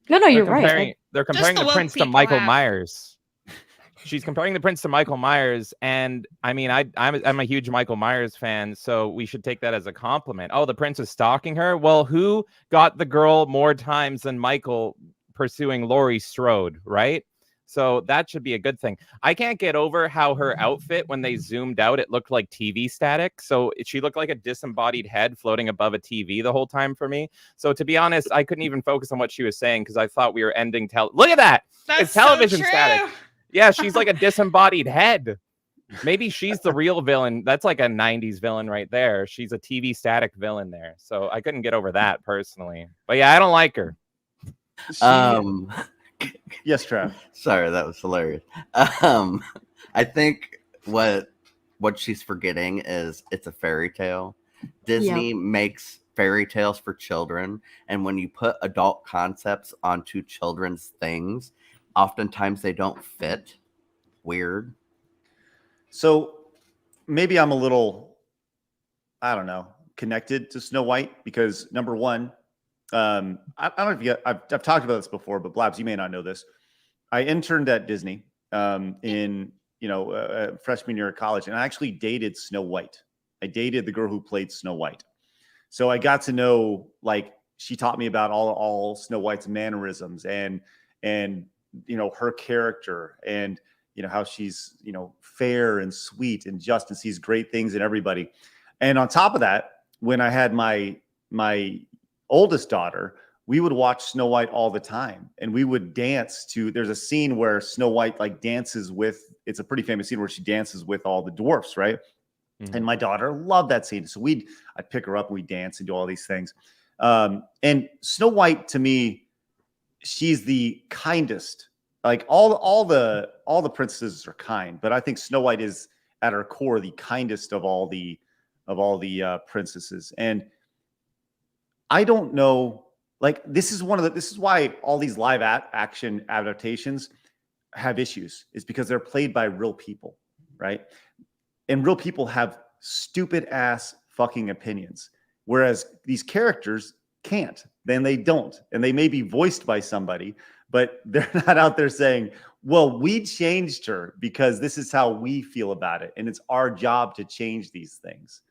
No, you're right. They're comparing the the woke prince to people Michael have. Myers. She's comparing the prince to Michael Myers, and I mean, I'm a huge Michael Myers fan, so we should take that as a compliment. Oh, the prince is stalking her. Well, who got the girl more times than Michael pursuing Laurie Strode, right? So that should be a good thing. I can't get over how her outfit, when they zoomed out, it looked like TV static. So she looked like a disembodied head floating above a TV the whole time for me. So to be honest, I couldn't even focus on what she was saying because I thought we were ending look at that. That's It's television so true. static. Yeah, she's like a disembodied head. Maybe she's the real villain. That's like a 90s villain right there. She's a TV static villain there. So I couldn't get over that personally. But yeah, I don't like her. Yes, Trav. Sorry, that was hilarious. I think what she's forgetting is it's a fairy tale. Disney makes fairy tales for children, and when you put adult concepts onto children's things, oftentimes they don't fit. Weird. So maybe I'm a little, I don't know, connected to Snow White because number one, I don't know if I've talked about this before, but Blabs, you may not know this. I interned at Disney in freshman year of college, and I actually dated Snow White. I dated the girl who played Snow White, so I got to know, like, she taught me about all Snow White's mannerisms and her character and how she's fair and sweet and just and sees great things in everybody. And on top of that, when I had my oldest daughter, we would watch Snow White all the time, and we would dance to. There's a scene where Snow White like dances with. It's a pretty famous scene where she dances with all the dwarfs, right? Mm-hmm. And my daughter loved that scene, so I'd pick her up and we'd dance and do all these things. And Snow White, to me, she's the kindest. Like all the princesses are kind, but I think Snow White is at her core the kindest of all the princesses. And I don't know, like, this is why all these live action adaptations have issues, is because they're played by real people, right? And real people have stupid ass fucking opinions, whereas these characters can't, then they don't. And they may be voiced by somebody, but they're not out there saying, well, we changed her because this is how we feel about it. And it's our job to change these things.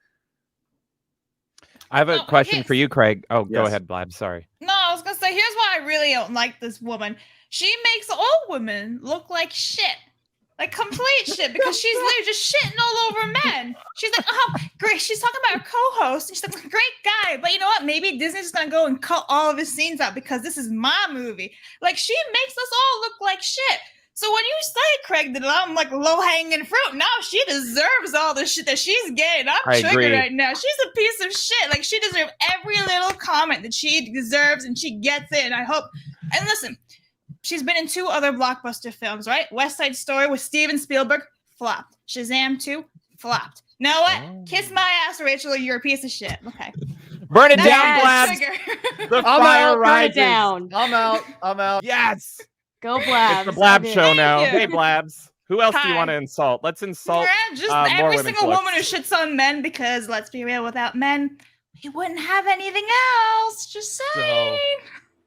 I have a question yes. for you, Craig. Oh, go Yes. ahead, Blab. Sorry. No, I was gonna say, here's why I really don't like this woman. She makes all women look like shit. Like complete shit, because she's literally just shitting all over men. She's like, oh, great. She's talking about her co-host. And she's like, great guy. But you know what? Maybe Disney's just gonna go and cut all of his scenes out because this is my movie. Like, she makes us all look like shit. So when you say, Craig, that I'm like low-hanging fruit, no, she deserves all the shit that she's getting. I'm I triggered agree. right now. She's a piece of shit. Like, she deserves every little comment that she deserves, and she gets it. And I hope. And listen, she's been in 2 other blockbuster films, right? West Side Story with Steven Spielberg, flopped. Shazam 2, flopped. Know what? Oh. Kiss my ass, Rachel. You're a piece of shit. Okay. Burn it That's down, my Blab. trigger. The I'm fire out, burn it rises. down. I'm out. Yes. Go Blabs. It's the Blab I did. show now. Thank you. Hey, Blabs. Who else do you Hi. want to insult? Let's insult Yeah, just more every women's single woman who looks. shits on men, because let's be real, without men, we wouldn't have anything else. Just saying.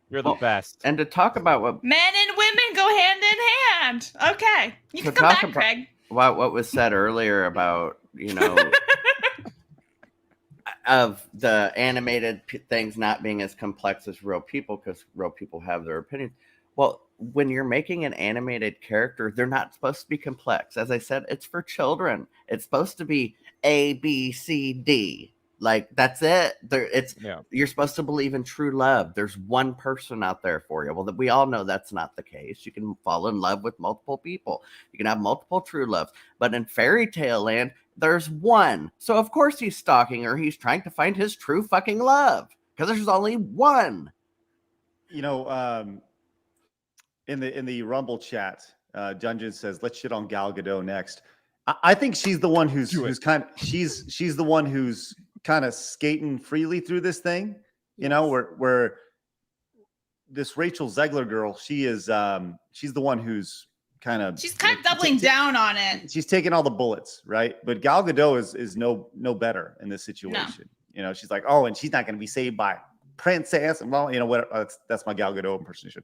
You're the best. And to talk about Men and women go hand in hand. Okay. You To can come talk back, about- Craig. what was said earlier about, of the animated things not being as complex as real people, because real people have their opinions. Well, when you're making an animated character, they're not supposed to be complex. As I said, it's for children. It's supposed to be A, B, C, D. Like, that's it. You're supposed to believe in true love. There's one person out there for you. Well, we all know that's not the case. You can fall in love with multiple people. You can have multiple true loves. But in fairy tale land, there's one. So of course he's stalking her. He's trying to find his true fucking love, because there's only one. In the Rumble chat, Dungeon says, "Let's shit on Gal Gadot next." I think she's the one who's she's the one who's kind of skating freely through this thing. You know, where this Rachel Zegler girl, she's the one who's she's kind of doubling down on it. She's taking all the bullets, right? But Gal Gadot is no better in this situation. You know, she's like, oh, and she's not going to be saved by princess, and well, you know what? That's my Gal Gadot impersonation.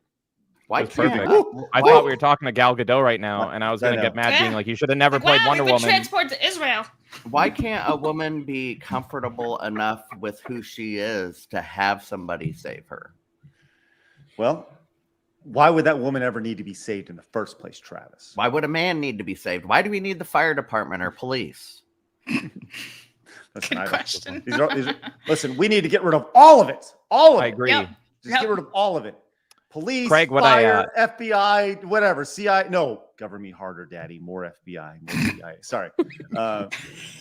Why That's can't perfect. I thought we were talking to Gal Gadot right now, and I was going to get mad, being like, you should have never played Wonder we've been Woman. transported to Israel. Why can't a woman be comfortable enough with who she is to have somebody save her? Well, why would that woman ever need to be saved in the first place, Travis? Why would a man need to be saved? Why do we need the fire department or police? Listen, Good question. Listen, we need to get rid of all of it. All of it. I agree. Yep. Just get rid of all of it. Police, Craig, what fire, FBI, whatever. CIA. No, govern me harder, daddy. More FBI, more CIA. Sorry.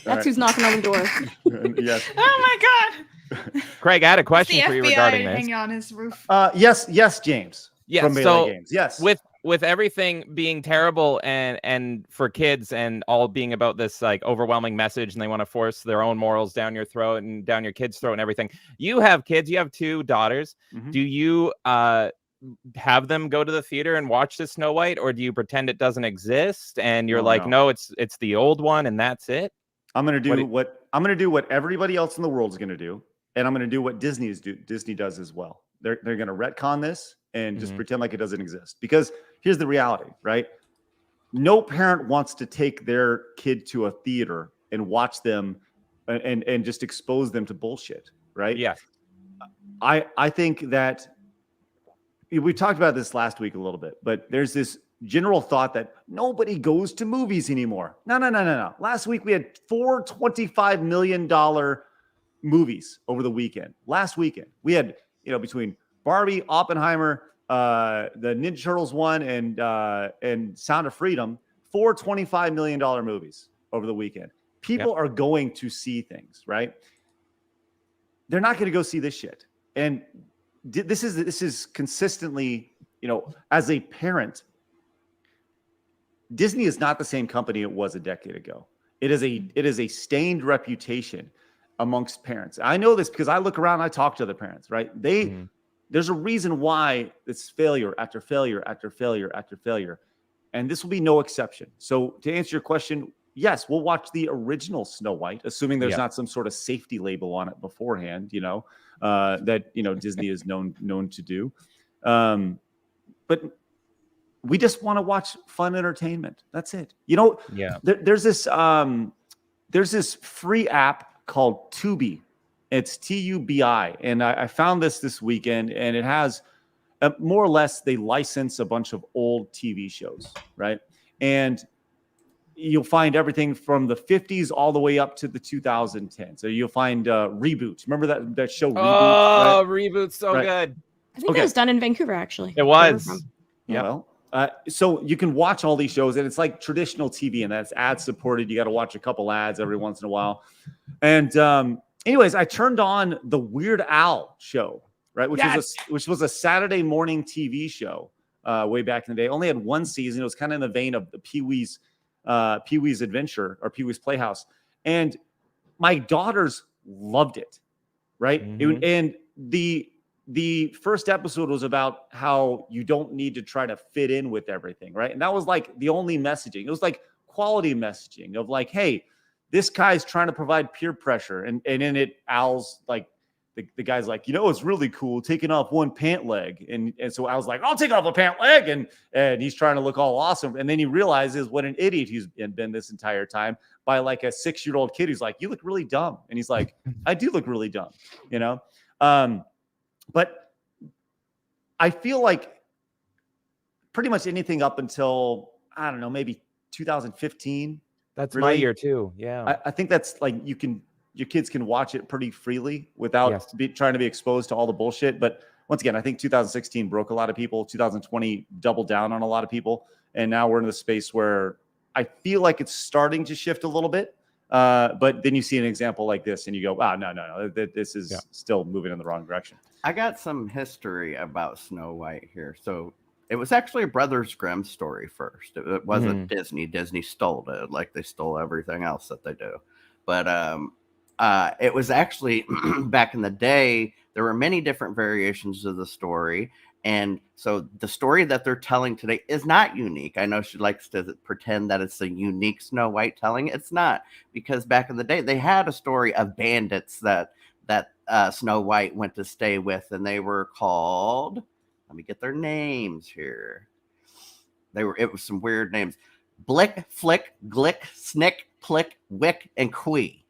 That's who's knocking on the door. Yes. Oh my God. Craig, I had a The question for you FBI regarding this. hanging on his roof. Yes, James. Yeah, From Melee so Games. Yes. with everything being terrible and for kids and all being about this like overwhelming message, and they want to force their own morals down your throat and down your kids' throat and everything. You have kids. You have 2 daughters. Mhm. Do you have them go to the theater and watch the Snow White, or do you pretend it doesn't exist and you're no, it's the old one and that's it? I'm gonna do what everybody else in the world is gonna do, and I'm gonna do what Disney does as well. They're gonna retcon this and just pretend like it doesn't exist. Because here's the reality, right? No parent wants to take their kid to a theater and watch them and just expose them to bullshit, right? Yes. I think that we talked about this last week a little bit, but there's this general thought that nobody goes to movies anymore. No. Last week we had 4 $25 million movies over the weekend. Last weekend we had, between Barbie, Oppenheimer, the Ninja Turtles one, and Sound of Freedom, 4 $25 million movies over the weekend. People are going to see things, right? They're not going to go see this shit. And this is consistently, as a parent, Disney is not the same company it was a decade ago. It is a stained reputation amongst parents. I know this because I look around and I talk to other parents, right? There's a reason why it's failure after failure after failure after failure. And this will be no exception. So to answer your question, yes, we'll watch the original Snow White, assuming there's Yeah. not some sort of safety label on it beforehand, that Disney is known to do. But we just want to watch fun entertainment. That's it. Yeah. There's this free app called Tubi. It's Tubi, and I found this weekend, and it has more or less they license a bunch of old TV shows, right? And you'll find everything from the 50s all the way up to the 2010s. So you'll find Reboot. Remember that show Reboot? Oh, Reboot's so Right. good. I think that was done in Vancouver, actually. It where we're was. from. Yeah. Well, so you can watch all these shows, and it's like traditional TV, and that's ad supported. You got to watch a couple ads every once in a while. And anyways, I turned on the Weird Al show, right? Which was a Saturday morning TV show way back in the day. Only had one season. It was kind of in the vein of the Pee-wee's Adventure or Pee-wee's Playhouse. And my daughters loved it, right? And the first episode was about how you don't need to try to fit in with everything, right? And that was like the only messaging. It was like quality messaging of like, hey, this guy's trying to provide peer pressure. And in it, Al's like, the guy's like, it's really cool taking off one pant leg. And so I was like, I'll take off a pant leg. And he's trying to look all awesome. And then he realizes what an idiot he's been this entire time by like a 6-year-old kid who's like, you look really dumb. And he's like, I do look really dumb, But I feel like pretty much anything up until, I don't know, maybe 2015. That's really, my year too. Yeah. I think that's like your kids can watch it pretty freely without trying to be exposed to all the bullshit. But once again, I think 2016 broke a lot of people. 2020 doubled down on a lot of people. And now we're in the space where I feel like it's starting to shift a little bit. But then you see an example like this and you go, no, this is still moving in the wrong direction. I got some history about Snow White here. So it was actually a Brothers Grimm story first. It wasn't Disney. Disney stole it, like they stole everything else that they do. But it was actually back in the day, there were many different variations of the story. And so the story that they're telling today is not unique. I know she likes to pretend that it's a unique Snow White telling. It's not, because back in the day, they had a story of bandits that Snow White went to stay with, and they were called, let me get their names here. It was some weird names. Blick, Flick, Glick, Snick, Plick, Wick, and Quee.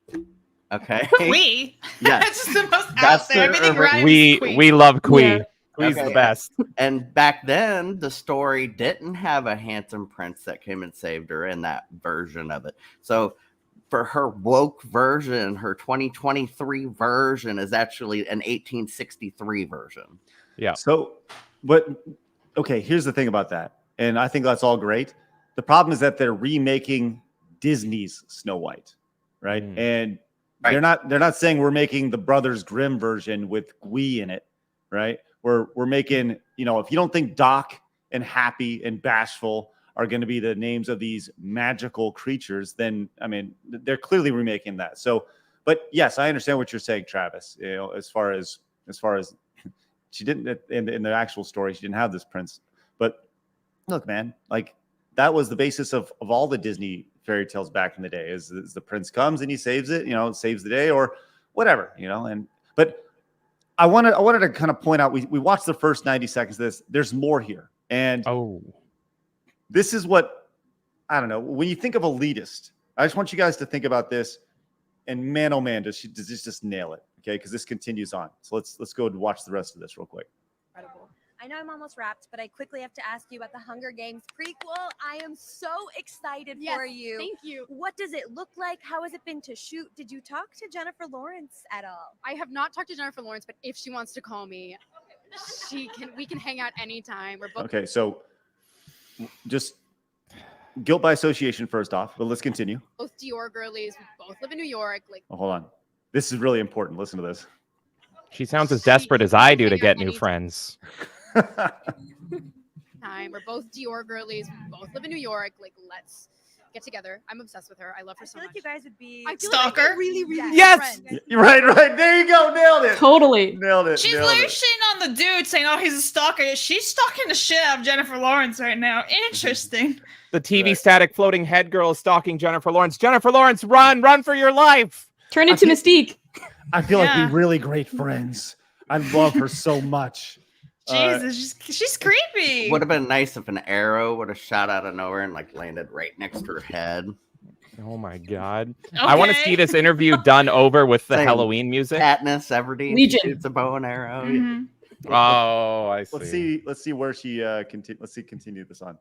Okay. Quee? Yes. That's just the most out there. Everything rhymes. We love Quee. Yeah. Quee's the best. And back then, the story didn't have a handsome prince that came and saved her in that version of it. So for her woke version, her 2023 version is actually an 1863 version. Yeah. So, okay, here's the thing about that. And I think that's all great. The problem is that they're remaking Disney's Snow White, right? And they're not saying we're making the Brothers Grimm version with Gwee in it, right? We're making, if you don't think Doc and Happy and Bashful are going to be the names of these magical creatures, then they're clearly remaking that. So, but yes, I understand what you're saying, Travis. As far as she didn't in the actual story, she didn't have this prince. But look, man, like that was the basis of all the Disney fairy tales back in the day. Is the prince comes and he saves it, saves the day or whatever, but I wanted to kind of point out, we watched the first 90 seconds of this. There's more here. And this is what, I don't know, when you think of elitist, I just want you guys to think about this. And man, oh man, does this just nail it? Okay, because this continues on. So let's go and watch the rest of this real quick. Incredible. I know I'm almost wrapped, but I quickly have to ask you about the Hunger Games prequel. I am so excited for you. Thank you. What does it look like? How has it been to shoot? Did you talk to Jennifer Lawrence at all? I have not talked to Jennifer Lawrence, but if she wants to call me, we can hang out anytime. We're both Okay, so just guilt by association first off, but let's continue. both Dior girlies. We both live in New York. Oh, hold on. This is really important. Listen to this. She sounds as desperate as I do to get new friends. time. We're both Dior girlies. We both live in New York. Let's get together. I'm obsessed with her. I love her so I feel much. like you guys would be I feel Stalker? like really, really good Yes! friends. Right. There you go. Nailed it. Totally. Nailed it. She's nailed literally it. shitting on the dude saying, oh, he's a stalker. She's stalking the shit out of Jennifer Lawrence right now. Interesting. The TV static floating head girl is stalking Jennifer Lawrence. Jennifer Lawrence, run for your life. Turn into Mystique. I feel like Yeah. we're really great friends. I love her so much. Jesus, she's creepy. Would have been nice if an arrow would have shot out of nowhere and like landed right next to her head. Oh my god. I want to Okay. see this interview done over with the Same. Halloween music. Katniss Everdeen Legion. shoots a bow and arrow. Mhm. Oh, I see. Let's see where she continue this on.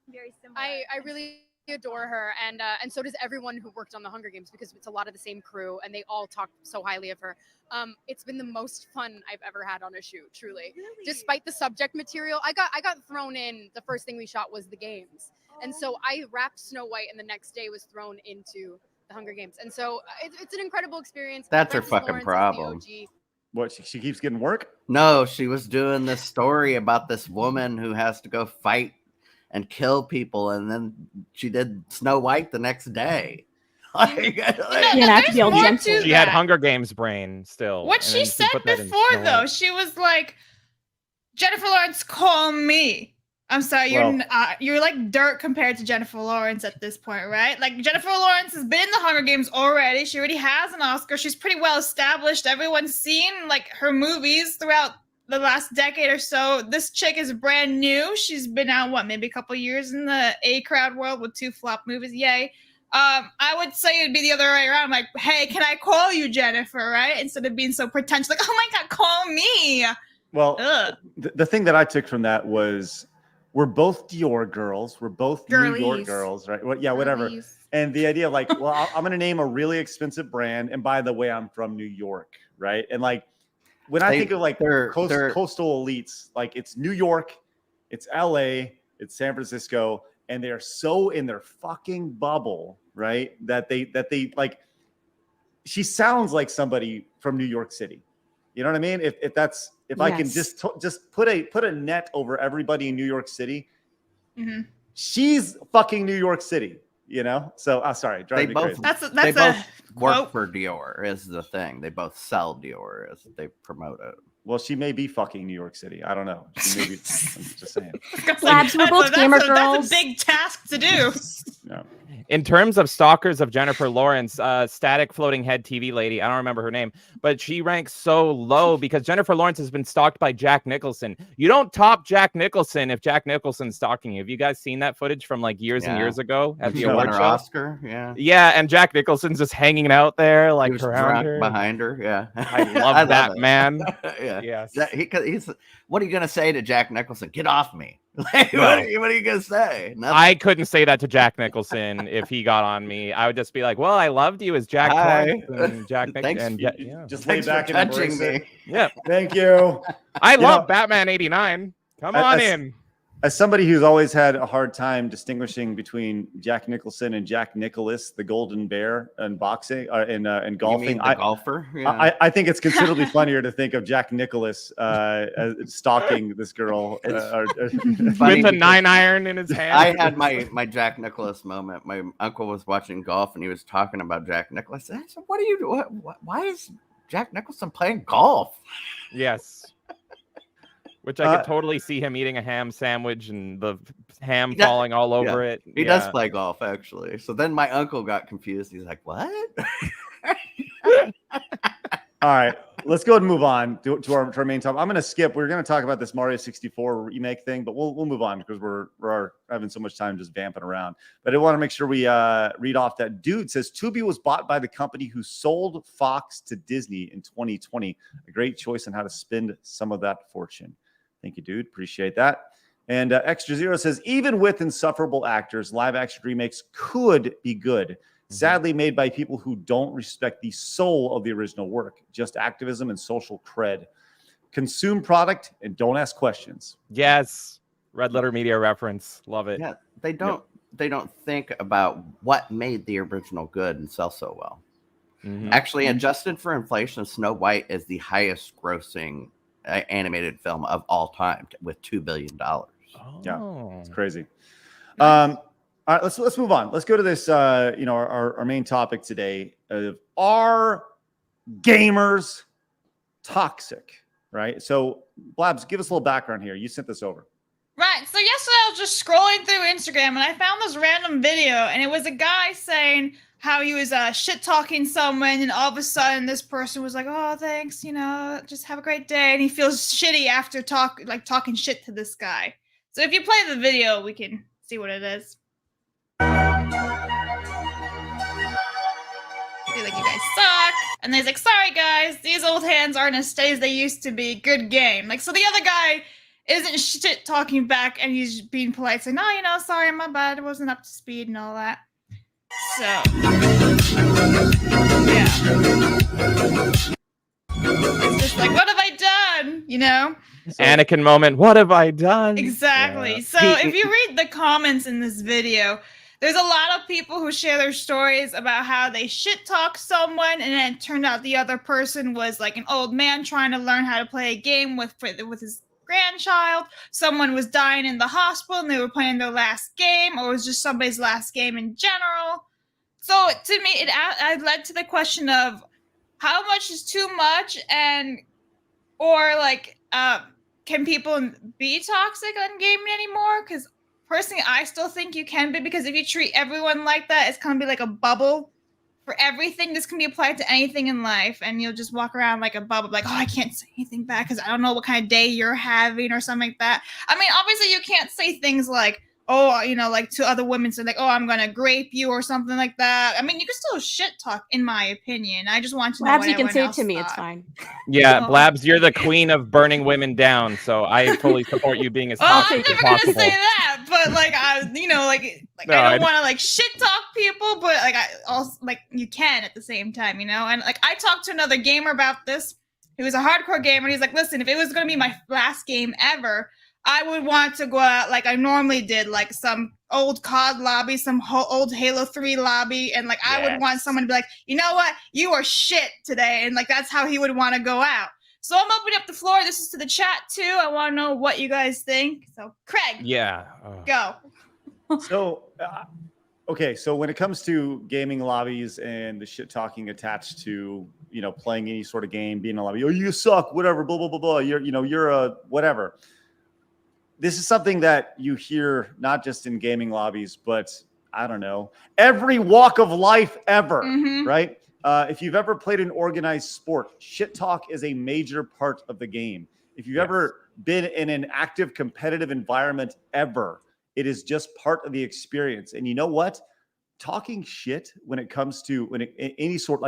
Very similar. I really adore her, and so does everyone who worked on the Hunger Games, because it's a lot of the same crew, and they all talk so highly of her. It's been the most fun I've ever had on a shoot, truly. Really? Despite the subject material, I got thrown in. The first thing we shot was the games, and so I wrapped Snow White, and the next day was thrown into the Hunger Games, and so it's an incredible experience. That's her Frances fucking Lawrence is the problem. OG. What, she keeps getting work? No, she was doing this story about this woman who has to go fight and kill people, and then she did Snow White the next day. Like, Yeah, not to be all There's more gentle. to She had that. Hunger Games brain still. What and she then said put that in before, Snow though, White. she was like, Jennifer Lawrence, call me. I'm sorry, you're like dirt compared to Jennifer Lawrence at this point, right? Like, Jennifer Lawrence has been in the Hunger Games already. She already has an Oscar. She's pretty well established. Everyone's seen like her movies throughout the last decade or so. This chick is brand new. She's been out maybe a couple years in the A crowd world with 2 flop movies. Yay. I would say it'd be the other way around. Like, hey, can I call you Jennifer? Right? Instead of being so pretentious, like, oh my God, call me. Well, Ugh. the thing that I took from that was we're both Dior girls. We're both New York Girlies. girls, right? Well, yeah, whatever. Girlies. And the idea of like, well, I'm going to name a really expensive brand. And by the way, I'm from New York, right? And like, when I think of like they're- coastal elites, like it's New York, it's LA, it's San Francisco, and they're so in their fucking bubble, right? That they like, she sounds like somebody from New York City. You know what I mean? If I can Yes. just put a net over everybody in New York City, Mhm. she's fucking New York City, you know? So They sorry, driving me both crazy. That's they a both work quote. for Dior is the thing. They both sell Dior as they promote it. Well, she may be fucking New York City. I don't know. She may be. I'm just saying. Labs, we're both gamer girls. That's a big task to do. No. In terms of stalkers of Jennifer Lawrence, static floating head TV lady, I don't remember her name, but she ranks so low because Jennifer Lawrence has been stalked by Jack Nicholson. You don't top Jack Nicholson if Jack Nicholson's stalking you. Have you guys seen that footage from like years and Yeah. years ago at the She won award her show? Oscar. Yeah. Yeah, and Jack Nicholson's just hanging out there He like was around drunk her. behind her. Yeah. I love that it. man. Yeah. Yes. He's. What are you gonna say to Jack Nicholson? Get off me! Like, No. what are you gonna say? Nothing. I couldn't say that to Jack Nicholson if he got on me. I would just be like, "Well, I loved you as Jack Hi. Torrance and Jack Thanks. and yeah. Just lay Thanks for back and touching embrace me. it. Yeah. Thank you. I You love know- Batman '89. Come I- on I- in." As somebody who's always had a hard time distinguishing between Jack Nicholson and Jack Nicholas, the Golden Bear, in boxing and You golfing, mean the golfer? Yeah. I think it's considerably funnier to think of Jack Nicholas as stalking this girl. Funny With a because 9-iron in his hand. I had my Jack Nicholas moment. My uncle was watching golf and he was talking about Jack Nicholas. I said, "What are you doing? Why is Jack Nicholson playing golf?" Yes. Which I could totally see him eating a ham sandwich and the ham He does- falling all over it. He does play golf, actually. So then my uncle got confused. He's like, "What?" All right, let's go ahead and move on to our main topic. I'm going to skip. We're going to talk about this Mario 64 remake thing, but we'll move on because we're having so much time just vamping around. But I want to make sure we read off that dude says Tubi was bought by the company who sold Fox to Disney in 2020. A great choice on how to spend some of that fortune. Thank you, dude. Appreciate that. And Extra Zero says, even with insufferable actors, live action remakes could be good. Sadly, made by people who don't respect the soul of the original work, just activism and social cred. Consume product and don't ask questions. Yes. Red letter media reference. Love it. Yeah, they don't think about what made the original good and sell so well. Mhm. Actually, adjusted for inflation, Snow White is the highest grossing animated film of all time with $2 billion. Oh. It's crazy. All right, let's move on. Let's go to this. Our main topic today of are gamers toxic, right? So, Blabs, give us a little background here. You sent this over. Right. So yesterday I was just scrolling through Instagram and I found this random video, and it was a guy saying how he was shit talking someone, and all of a sudden this person was like, "Oh, thanks, just have a great day," and he feels shitty after talking shit to this guy. So if you play the video, we can see what it is. Be like, "You guys suck," and then he's like, "Sorry guys, these old hands aren't as steady as they used to be. Good game." Like, so the other guy isn't shit talking back, and he's being polite, saying, "No, sorry, my bad, I wasn't up to speed," and all that. So, yeah. It's just like, what have I done? So, Anakin moment. What have I done? Exactly. Yeah. So if you read the comments in this video, there's a lot of people who share their stories about how they shit talk someone, and then it turned out the other person was like an old man trying to learn how to play a game with his grandchild. Someone was dying in the hospital and they were playing their last game, or it was just somebody's last game in general. So to me, it led to the question of how much is too much, can people be toxic on gaming anymore? Because personally, I still think you can be, because if you treat everyone like that, it's going to be like a bubble for everything. This can be applied to anything in life, and you'll just walk around like a bubble, like, "Oh, I can't say anything back because I don't know what kind of day you're having," or something like that. I mean, obviously, you can't say things like, "Oh, like to other women, so like, oh, I'm gonna grape you," or something like that. I mean, you can still shit talk, in my opinion. I just want to know Blabs, what you can everyone say it else to me. thought. It's fine. Yeah, Oh. Blabs, you're the queen of burning women down, so I fully support you being as Well, I'm toxic as never gonna possible. say that, but I No, I I don't want to shit talk people, but I also you can at the same time, and I talked to another gamer about this. He was a hardcore gamer, and he's like, "Listen, if it was gonna be my last game ever, I would want to go out like I normally did, like some old COD lobby, some old Halo 3 lobby, and I would want someone to be like, you know what, you are shit today," and that's how he would want to go out. So I'm opening up the floor. This is to the chat too. I want to know what you guys think. So Craig, Yeah. go. So, okay, so when it comes to gaming lobbies and the shit talking attached to playing any sort of game, being in a lobby, "Oh, you suck," whatever, blah blah blah blah. You're a whatever. This is something that you hear not just in gaming lobbies, but I don't know, every walk of life ever, right? If you've ever played an organized sport, shit talk is a major part of the game. If you've ever been in an active competitive environment ever, it is just part of the experience. And you know what? Talking shit when it comes to any sort,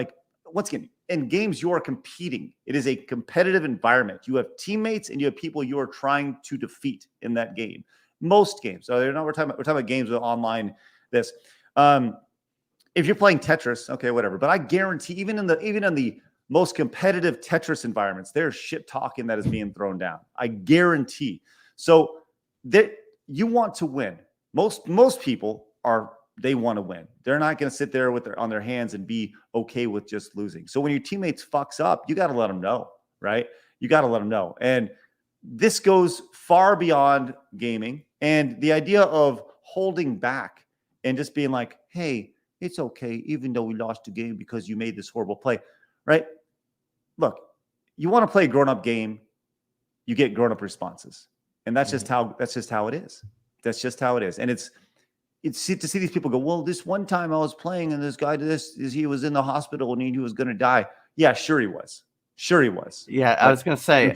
once again, in games, you are competing. It is a competitive environment. You have teammates and you have people you are trying to defeat in that game. Most games. So we're talking about games with online this. If you're playing Tetris, okay, whatever. But I guarantee, even in the most competitive Tetris environments, there's shit talking that is being thrown down. I guarantee. So that you want to win. Most people they want to win. They're not going to sit there on their hands and be okay with just losing. So when your teammates fucks up, you got to let them know, right? You got to let them know. And this goes far beyond gaming. And the idea of holding back and just being like, "Hey, it's okay, even though we lost the game because you made this horrible play," right? Look, you want to play a grown-up game, you get grown-up responses. And that's just how it is. That's just how it is. And it's to see these people go, "Well, this one time I was playing and this guy he was in the hospital and he was going to die." Yeah, sure he was. Sure he was. Yeah, I was going to say,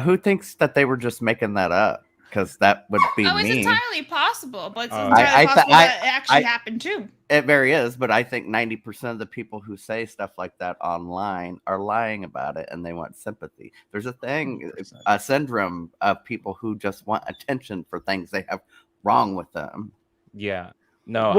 who thinks that they were just making that up? Because that would be it's me. entirely possible, but it's entirely possible that it actually happened too. It very is, but I think 90% of the people who say stuff like that online are lying about it and they want sympathy. There's a thing, 100%. A syndrome of people who just want attention for things they have wrong with them. Yeah. No,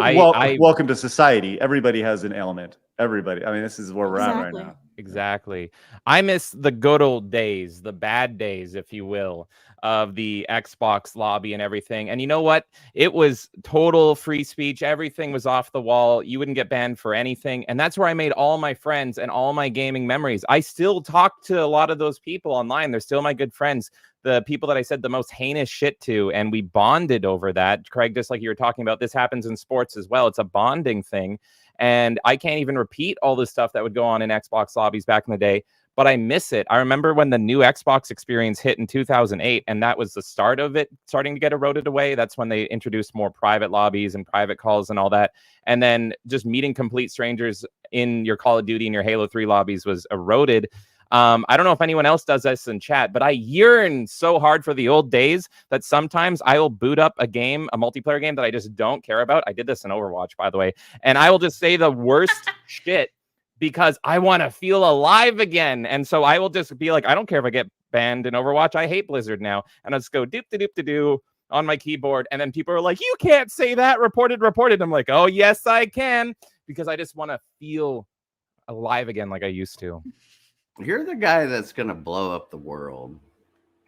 welcome to society. Everybody has an ailment. Everybody. I mean, this is where we're at right now. Exactly. I miss the good old days, the bad days, if you will, of the Xbox lobby and everything. And you know what? It was total free speech. Everything was off the wall. You wouldn't get banned for anything. And that's where I made all my friends and all my gaming memories. I still talk to a lot of those people online. They're still my good friends. The people that I said the most heinous shit to, and we bonded over that. Craig, just like you were talking about, this happens in sports as well. It's a bonding thing. And I can't even repeat all the stuff that would go on in Xbox lobbies back in the day. but I miss it. I remember when the new Xbox experience hit in 2008, and that was the start of it starting to get eroded away. That's when they introduced more private lobbies and private calls and all that. And then just meeting complete strangers in your Call of Duty and your Halo 3 lobbies was eroded. I don't know if anyone else does this in chat, but I yearn so hard for the old days that sometimes I will boot up a game, a multiplayer game that I just don't care about. I did this in Overwatch, by the way, and I will just say the worst shit because I want to feel alive again. And so I will just be like, I don't care if I get banned in Overwatch. I hate Blizzard now. And I'll just go doop doop doop doo on my keyboard. And then people are like, you can't say that. Reported. I'm like, oh, yes, I can, because I just want to feel alive again like I used to. You're the guy that's gonna blow up the world.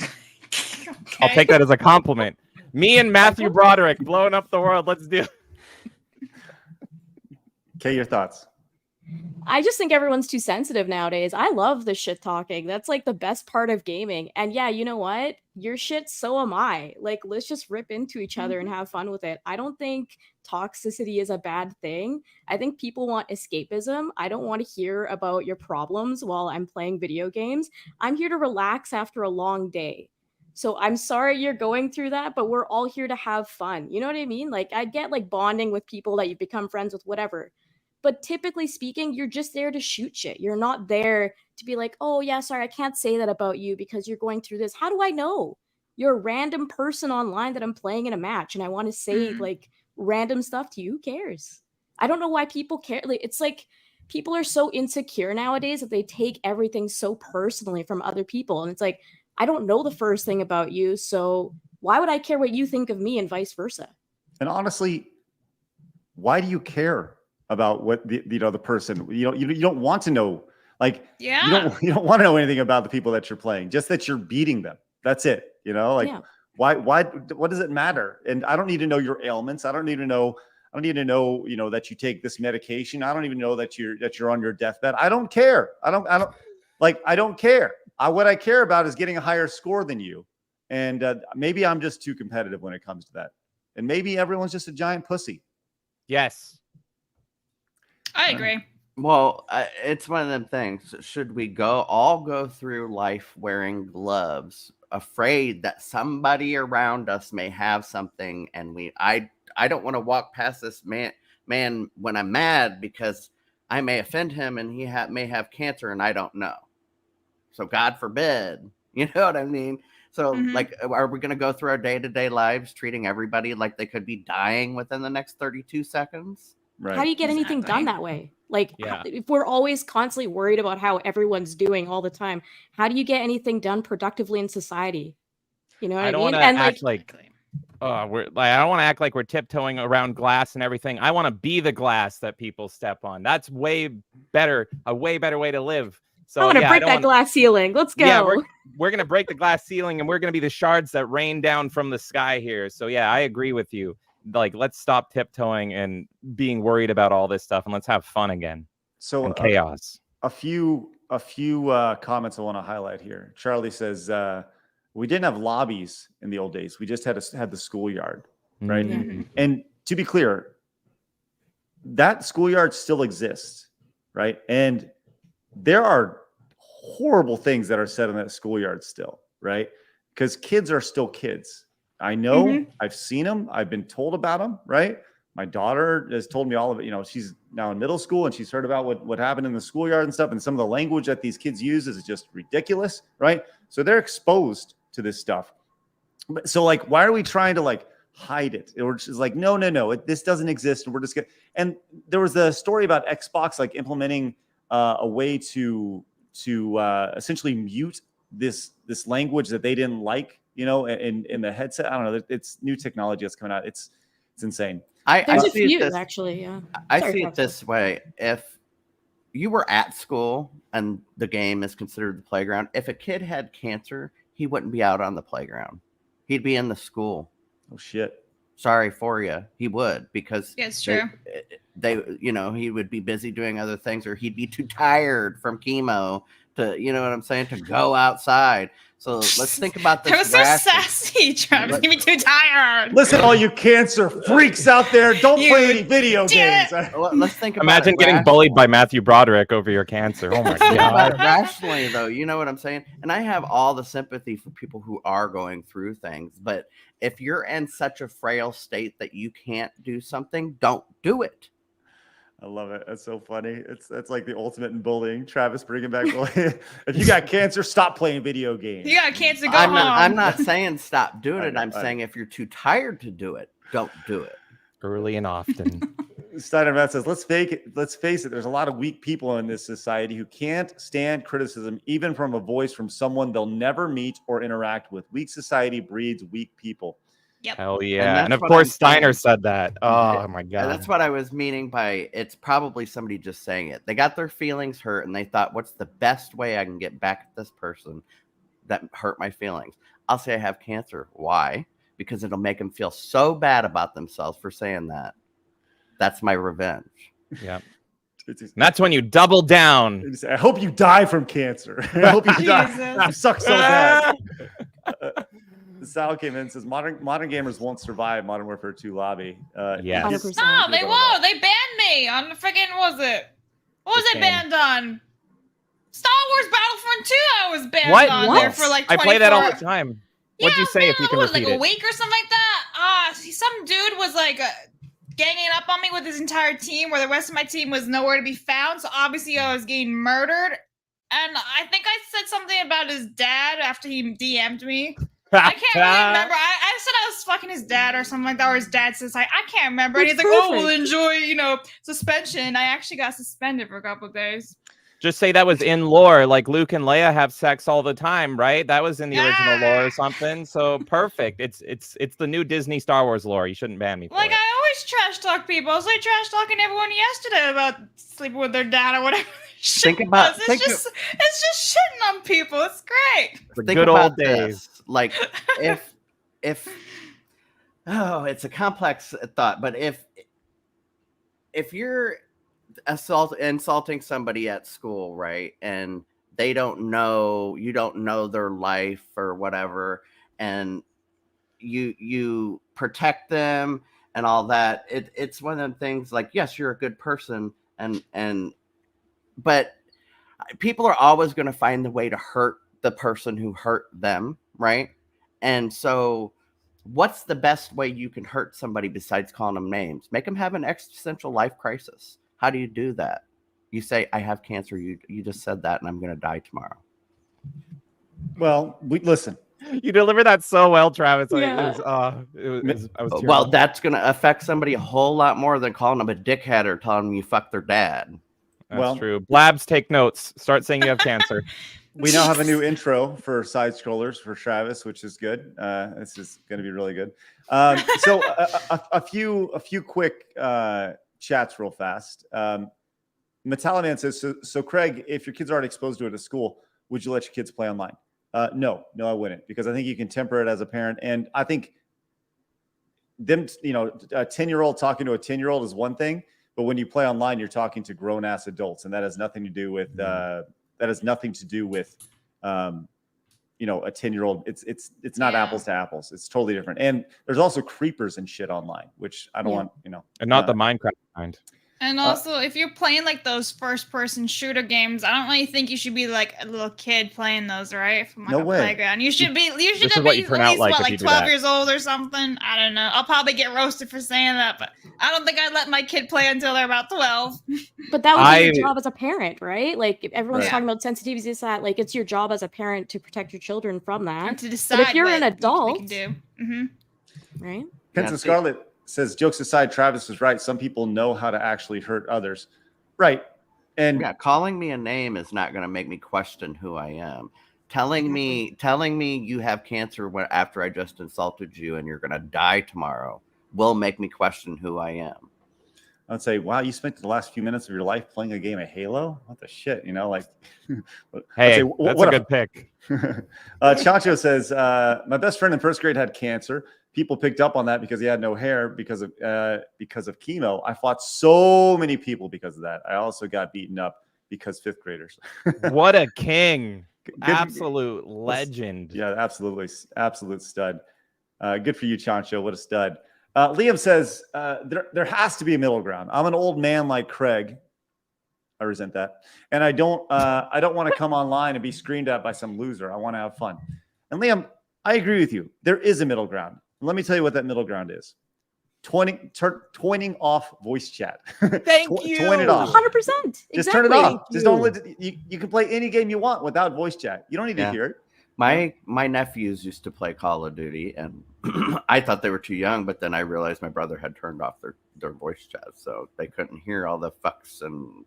Okay. I'll take that as a compliment. Me and Matthew Broderick blowing up the world. Let's do it. Okay, your thoughts. I just think everyone's too sensitive nowadays. I love the shit talking. That's like the best part of gaming. And yeah, you know what? Your shit, so am I. Like, let's just rip into each other and have fun with it. I don't think toxicity is a bad thing. I think people want escapism. I don't want to hear about your problems while I'm playing video games. I'm here to relax after a long day. So I'm sorry you're going through that, but we're all here to have fun. You know what I mean? Like, I get like bonding with people that you become friends with, whatever. But typically speaking, you're just there to shoot shit. You're not there to be like, oh, yeah, sorry, I can't say that about you because you're going through this. How do I know? You're a random person online that I'm playing in a match and I want to say like random stuff to you. Who cares? I don't know why people care. Like, it's like people are so insecure nowadays that they take everything so personally from other people. And it's like, I don't know the first thing about you. So why would I care what you think of me and vice versa? And honestly, why do you care about what the person, you don't want to know, like, Yeah. you don't want to know anything about the people that you're playing, just that you're beating them. That's it. Like, Yeah. why, what does it matter? And I don't need to know your ailments. I don't need to know, that you take this medication. I don't even know that you're on your deathbed. I don't care. I don't care. What I care about is getting a higher score than you. And maybe I'm just too competitive when it comes to that. And maybe everyone's just a giant pussy. Yes. I agree. Well, it's one of them things. Should we all go through life wearing gloves, afraid that somebody around us may have something, and I don't want to walk past this man when I'm mad because I may offend him and he may have cancer and I don't know. So God forbid, you know what I mean? So like, are we going to go through our day-to-day lives treating everybody like they could be dying within the next 32 seconds? Right. How do you get anything done that way? Like, if we're always constantly worried about how everyone's doing all the time, how do you get anything done productively in society? You know what I don't mean? want to act like I don't want to act like we're tiptoeing around glass and everything. I want to be the glass that people step on. That's way better, a way better way to live. So I want to break that glass ceiling. Let's go. Yeah, we're gonna break the glass ceiling, and we're gonna be the shards that rain down from the sky here. So yeah, I agree with you. Like, let's stop tiptoeing and being worried about all this stuff, and let's have fun again. So and chaos. A few comments I want to highlight here. Charlie says we didn't have lobbies in the old days. We just had the schoolyard, right? Mm-hmm. And to be clear, that schoolyard still exists, right? And there are horrible things that are said in that schoolyard still, right? Because kids are still kids. I know, I've seen them. I've been told about them, right? My daughter has told me all of it. She's now in middle school and she's heard about what happened in the schoolyard and stuff. And some of the language that these kids use is just ridiculous, right? So they're exposed to this stuff. So like, why are we trying to like hide it? Or just like, no, this doesn't exist. And we're just and there was a story about Xbox like implementing a way to essentially mute this language that they didn't like, in the headset. I don't know. It's new technology that's coming out. It's insane. There's a few actually. Yeah. I see it this way. If you were at school and the game is considered the playground, if a kid had cancer, he wouldn't be out on the playground. He'd be in the school. Oh shit. Sorry for you. He would, because it's true. They he would be busy doing other things, or he'd be too tired from chemo to, you know what I'm saying, to go outside. So let's think about this. That was so rationally. sassy, Travis. Give me too tired. Listen, all you cancer freaks out there, don't You play any video did games. Well, let's think about Imagine it getting rationally. bullied by Matthew Broderick over your cancer. Oh my Think about it god. rationally, though. You know what I'm saying? And I have all the sympathy for people who are going through things. But if you're in such a frail state that you can't do something, don't do it. I love it. That's so funny. That's like the ultimate in bullying. Travis, bringing back bullying. If you got cancer, stop playing video games. You got cancer, go I'm home. not saying stop doing I it. know, I'm saying if you're too tired to do it, don't do it. Early and often. Steiner Matt says, let's face it, there's a lot of weak people in this society who can't stand criticism, even from a voice from someone they'll never meet or interact with. Weak society breeds weak people. Yep. Hell yeah. And that's of what course I'm Steiner saying. said that. Oh my And god. that's what I was meaning by it's probably somebody just saying it. They got their feelings hurt and they thought, what's the best way I can get back at this person that hurt my feelings? I'll say I have cancer. Why? Because it'll make them feel so bad about themselves for saying that. That's my revenge. Yeah. And that's when you double down. I hope you die from cancer. I hope you die. Jesus. You suck so bad. Sal came in and says, modern gamers won't survive Modern Warfare 2 lobby. Yes. 100%. No, they won't. They banned me on the freaking, what was it? What was Which it game? banned on? Star Wars Battlefront 2 I was banned What? on What? there for like 24 I play that all the time. What'd you Yeah, say if you can what, repeat like a it? week or something like that? Some dude was like ganging up on me with his entire team where the rest of my team was nowhere to be found. So obviously I was getting murdered. And I think I said something about his dad after he DM'd me. I can't really remember. I said I was fucking his dad or something like that, or his dad says I can't remember. And he's That's like, oh, well, perfect. enjoy, suspension. I actually got suspended for a couple of days. Just say that was in lore, like Luke and Leia have sex all the time, right? That was in the original lore or something. So perfect. It's the new Disney Star Wars lore. You shouldn't ban me for Like, it. I always trash talk people. I was like trash talking everyone yesterday about sleeping with their dad or whatever. Think about It's just shitting on people. It's great. The Think good about old days. this. Like if it's a complex thought, but if you're insulting somebody at school, right, and you don't know their life or whatever, and you protect them and all that, it's one of them things like, yes, you're a good person, but people are always going to find the way to hurt the person who hurt them, right? And so what's the best way you can hurt somebody besides calling them names? Make them have an existential life crisis. How do you do that? You say, I have cancer. You just said that, and I'm going to die tomorrow. Well, listen. You delivered that so well, Travis. Like, Yeah. I was tearing Well, up. that's going to affect somebody a whole lot more than calling them a dickhead or telling them you fucked their dad. That's well- true. Blabs, take notes. Start saying you have cancer. We now have a new intro for side scrollers for Travis, which is good. This is going to be really good. So a few quick chats real fast. Metalliman says, so Craig, if your kids aren't exposed to it at school, would you let your kids play online? No, I wouldn't, because I think you can temper it as a parent. And I think a 10-year-old talking to a 10-year-old is one thing, but when you play online, you're talking to grown ass adults, and that has nothing to do with a 10-year-old. It's not apples to apples. It's totally different. And there's also creepers and shit online, which I don't want, And not the Minecraft kind. And also, if you're playing like those first-person shooter games, I don't really think you should be like a little kid playing those, right? From like No a way. playground. You should be. You should This is be what you turn at out least like what, if you like do 12 that. years old or something. I don't know. I'll probably get roasted for saying that, but I don't think I'd let my kid play until they're about 12. But that would be I- your job as a parent, right? Like if everyone's Right. talking about sensitivities, this, that, like it's your job as a parent to protect your children from And that, to decide you're what an they adult- can do. Mm-hmm. right? Pence and Yeah, Scarlet says, jokes aside, Travis is right. Some people know how to actually hurt others. Right. And Yeah, calling me a name is not going to make me question who I am. Telling me you have cancer after I just insulted you and you're going to die tomorrow will make me question who I am. I'd say, wow, you spent the last few minutes of your life playing a game of Halo? What the shit, like. Hey, say, that's what a good pick. Chacho says, my best friend in first grade had cancer. People picked up on that because he had no hair because of chemo. I fought so many people because of that. I also got beaten up because fifth graders. What a king. Absolute legend. Yeah, absolutely. Absolute stud. Good for you, Chancho. What a stud. Liam says there has to be a middle ground. I'm an old man like Craig. I resent that. And I don't want to come online and be screamed at by some loser. I want to have fun. And Liam, I agree with you. There is a middle ground. Let me tell you what that middle ground is. Turning off voice chat. Thank you. Turn it off. 100%. Just turn it off. Just don't let you can play any game you want without voice chat. You don't need to hear it. My nephews used to play Call of Duty, and I thought they were too young, but then I realized my brother had turned off their voice chat, so they couldn't hear all the fucks and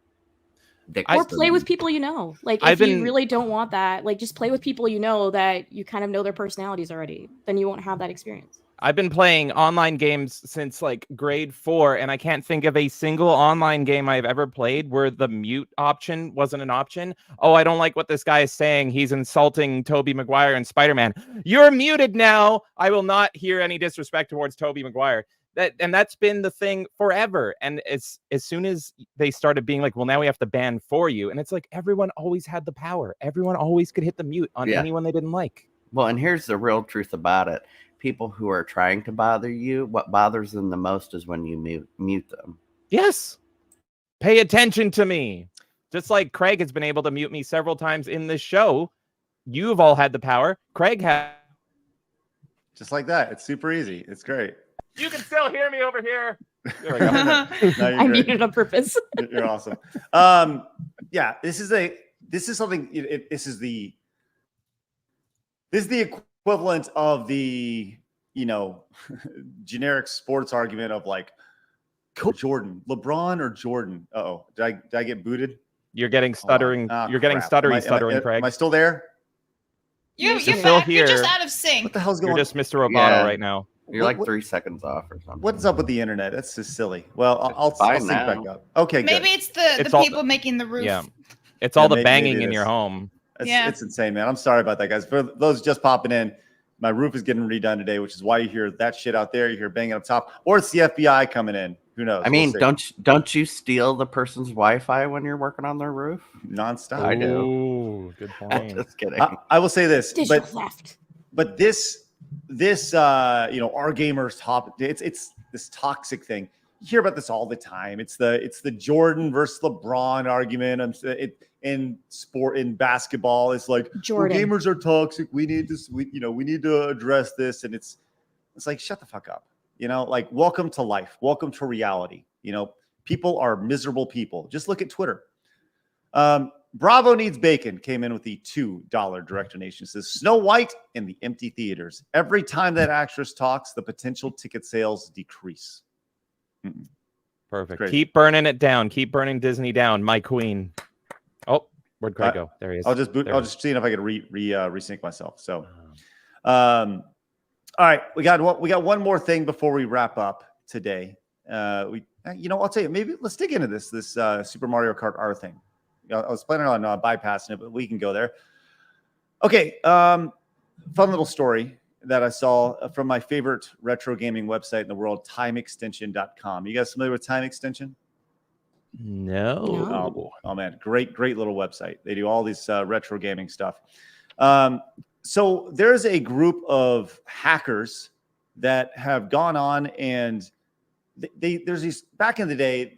dicks. Or play with people you know. Like, if you really don't want that, like, just play with people you know that you kind of know their personalities already. Then you won't have that experience. I've been playing online games since like grade 4, and I can't think of a single online game I've ever played where the mute option wasn't an option. Oh, I don't like what this guy is saying. He's insulting Tobey Maguire and Spider-Man. You're muted now. I will not hear any disrespect towards Tobey Maguire. That's been the thing forever. And as soon as they started being like, well, now we have to ban for you. And it's like, everyone always had the power. Everyone always could hit the mute on anyone they didn't like. Well, and here's the real truth about it. People who are trying to bother you, what bothers them the most is when you mute them. Yes. Pay attention to me. Just like Craig has been able to mute me several times in this show. You've all had the power. Craig had. Just like that. It's super easy. It's great. You can still hear me over here. There we go. No, I muted on purpose. You're awesome. Yeah, this is something. This is the equivalent of the generic sports argument of like Coach Jordan, LeBron or Jordan. Uh-oh, did I get booted? You're getting stuttering. You're getting stuttering, Craig. Am I still there? You're still back. here. You're just out of sync. What the hell's going on? You're just Mr. Roboto right now. You're like 3 seconds off or something. What's up with the internet? That's just silly. Well, I'll sync back up. Okay, maybe good. it's the people making the roof. Yeah, it's all the banging in your home. It's insane, man. I'm sorry about that, guys. For those just popping in, my roof is getting redone today, which is why you hear that shit out there. You hear banging up top, or it's the FBI coming in. Who knows? I mean, don't you steal the person's Wi-Fi when you're working on their roof? Nonstop. I do. Ooh, good point. Just kidding. I will say this, Digital theft. But this our gamers top. It's this toxic thing. You hear about this all the time. It's the Jordan versus LeBron argument. In sport, in basketball, it's like gamers are toxic. We need this. We need to address this. And it's like, shut the fuck up. Like, welcome to life. Welcome to reality. People are miserable people. Just look at Twitter. Bravo Needs Bacon came in with the $2 direct donation. It says Snow White in the empty theaters. Every time that actress talks, the potential ticket sales decrease. Perfect. Great. Keep burning it down. Keep burning Disney down, my queen. Oh, where'd Craig go? There he is. I'll just see if I can resync myself. So, all right, we got one more thing before we wrap up today. I'll tell you, maybe let's dig into this Super Mario Kart R thing. I was planning on bypassing it, but we can go there. Okay, fun little story that I saw from my favorite retro gaming website in the world, timeextension.com. You guys familiar with Time Extension? No. Oh man, great little website. They do all this retro gaming stuff. So there's a group of hackers that have gone on and there's these back in the day,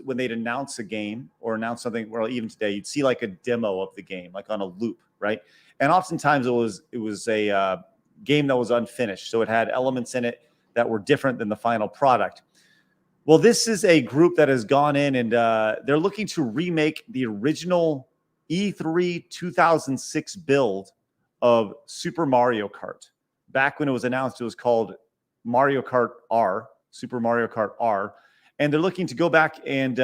when they'd announce a game or announce something, or even today, you'd see like a demo of the game, like on a loop, right? And oftentimes it was a game that was unfinished. So it had elements in it that were different than the final product. Well, this is a group that has gone in and they're looking to remake the original E3 2006 build of Super Mario Kart. Back when it was announced, it was called Mario Kart R, Super Mario Kart R. And they're looking to go back and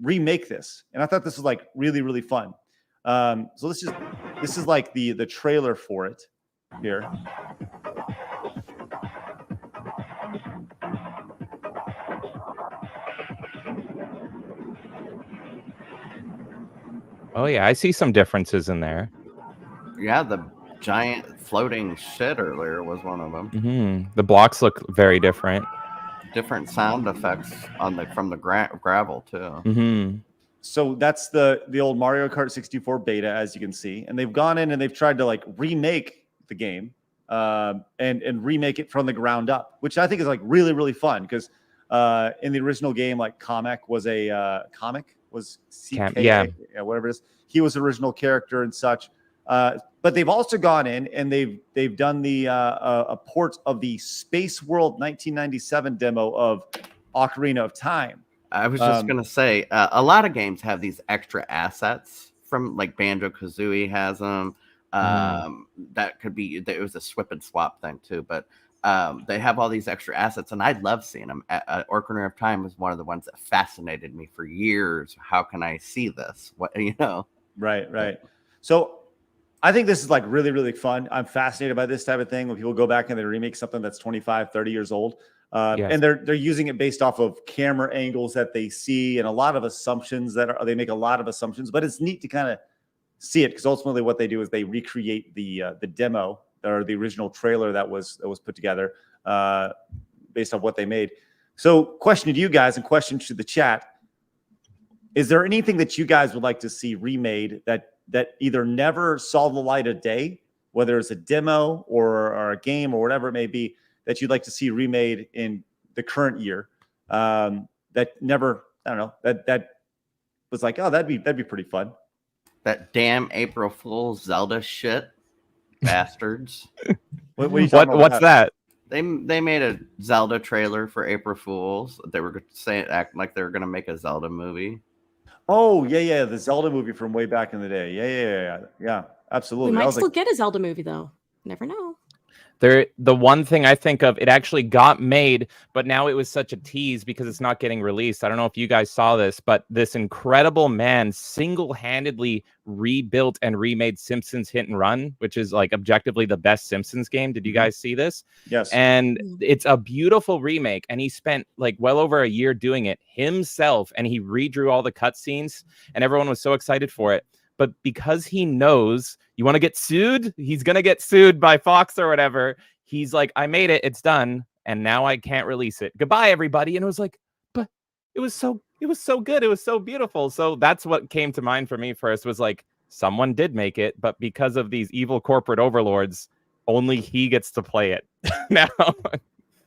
remake this. And I thought this was like really, really fun. So this is like the trailer for it here. Oh yeah, I see some differences in there. Yeah, the giant floating shit earlier was one of them. Mm-hmm. The blocks look very different. Different sound effects from the gravel too. Mm-hmm. so that's the old Mario Kart 64 beta, as you can see, and they've gone in and they've tried to like remake the game and remake it from the ground up, which I think is like really, really fun because in the original game, like Kamek was CKA, whatever it is. He was the original character and such. But they've also gone in and they've done the a port of the Space World 1997 demo of Ocarina of Time. I was just gonna say a lot of games have these extra assets from like Banjo-Kazooie has them. That could be it was a swip and swap thing too, but they have all these extra assets, and I love seeing them. Ocarina of Time was one of the ones that fascinated me for years. How can I see this? What Right. So I think this is like really, really fun. I'm fascinated by this type of thing when people go back and they remake something that's 25, 30 years old. And they're using it based off of camera angles that they see and a lot of assumptions they make a lot of assumptions, but it's neat to kind of see it because ultimately what they do is they recreate the demo or the original trailer that was put together based on what they made. So question to you guys and question to the chat. Is there anything that you guys would like to see remade that either never saw the light of day, whether it's a demo or a game or whatever it may be, that you'd like to see remade in the current year that never, I don't know, that was like, oh, that'd be pretty fun. That damn April Fool's Zelda shit, bastards. What are you talking about? What's that? They made a Zelda trailer for April Fools. They were acting like they were gonna make a Zelda movie. Oh yeah, the Zelda movie from way back in the day. Yeah, absolutely. We might still get a Zelda movie though. Never know. The one thing I think of, it actually got made, but now it was such a tease because it's not getting released. I don't know if you guys saw this, but this incredible man single-handedly rebuilt and remade Simpsons Hit and Run, which is like objectively the best Simpsons game. Did you guys see this? Yes. And it's a beautiful remake, and he spent like well over a year doing it himself, and he redrew all the cutscenes, and everyone was so excited for it. But because he knows you want to get sued, he's going to get sued by Fox or whatever. He's like, I made it. It's done. And now I can't release it. Goodbye, everybody. And it was like, but it was so good. It was so beautiful. So that's what came to mind for me first was like, someone did make it. But because of these evil corporate overlords, only he gets to play it now.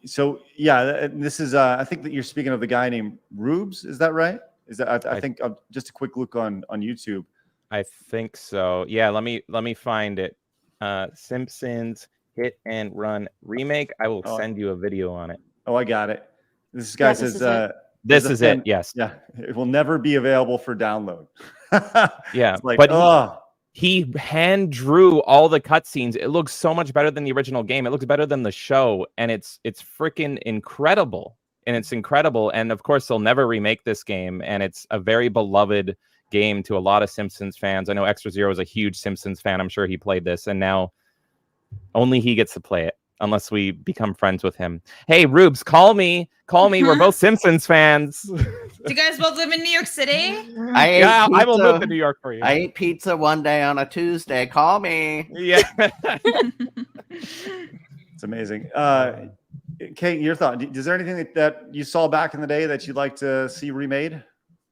So, yeah, this is, I think that you're speaking of the guy named Rubes. Is that right? Is that, I think just a quick look on YouTube. I think so. Yeah, let me find it. Simpsons Hit and Run remake. I will send you a video on it. Oh, I got it. This guy says this is it. Yes. Yeah, it will never be available for download. Yeah, like, but he hand drew all the cutscenes. It looks so much better than the original game. It looks better than the show, and it's freaking incredible. And it's incredible. And of course, they'll never remake this game, and it's a very beloved game to a lot of Simpsons fans. I know Extra Zero is a huge Simpsons fan. I'm sure he played this, and now only he gets to play it unless we become friends with him. Hey, Rubes, call me. We're both Simpsons fans. Do you guys both live in New York City? I will move to New York for you. I ate pizza one day on a Tuesday. Call me. Yeah. It's amazing. Kate, your thought. Is there anything that you saw back in the day that you'd like to see remade?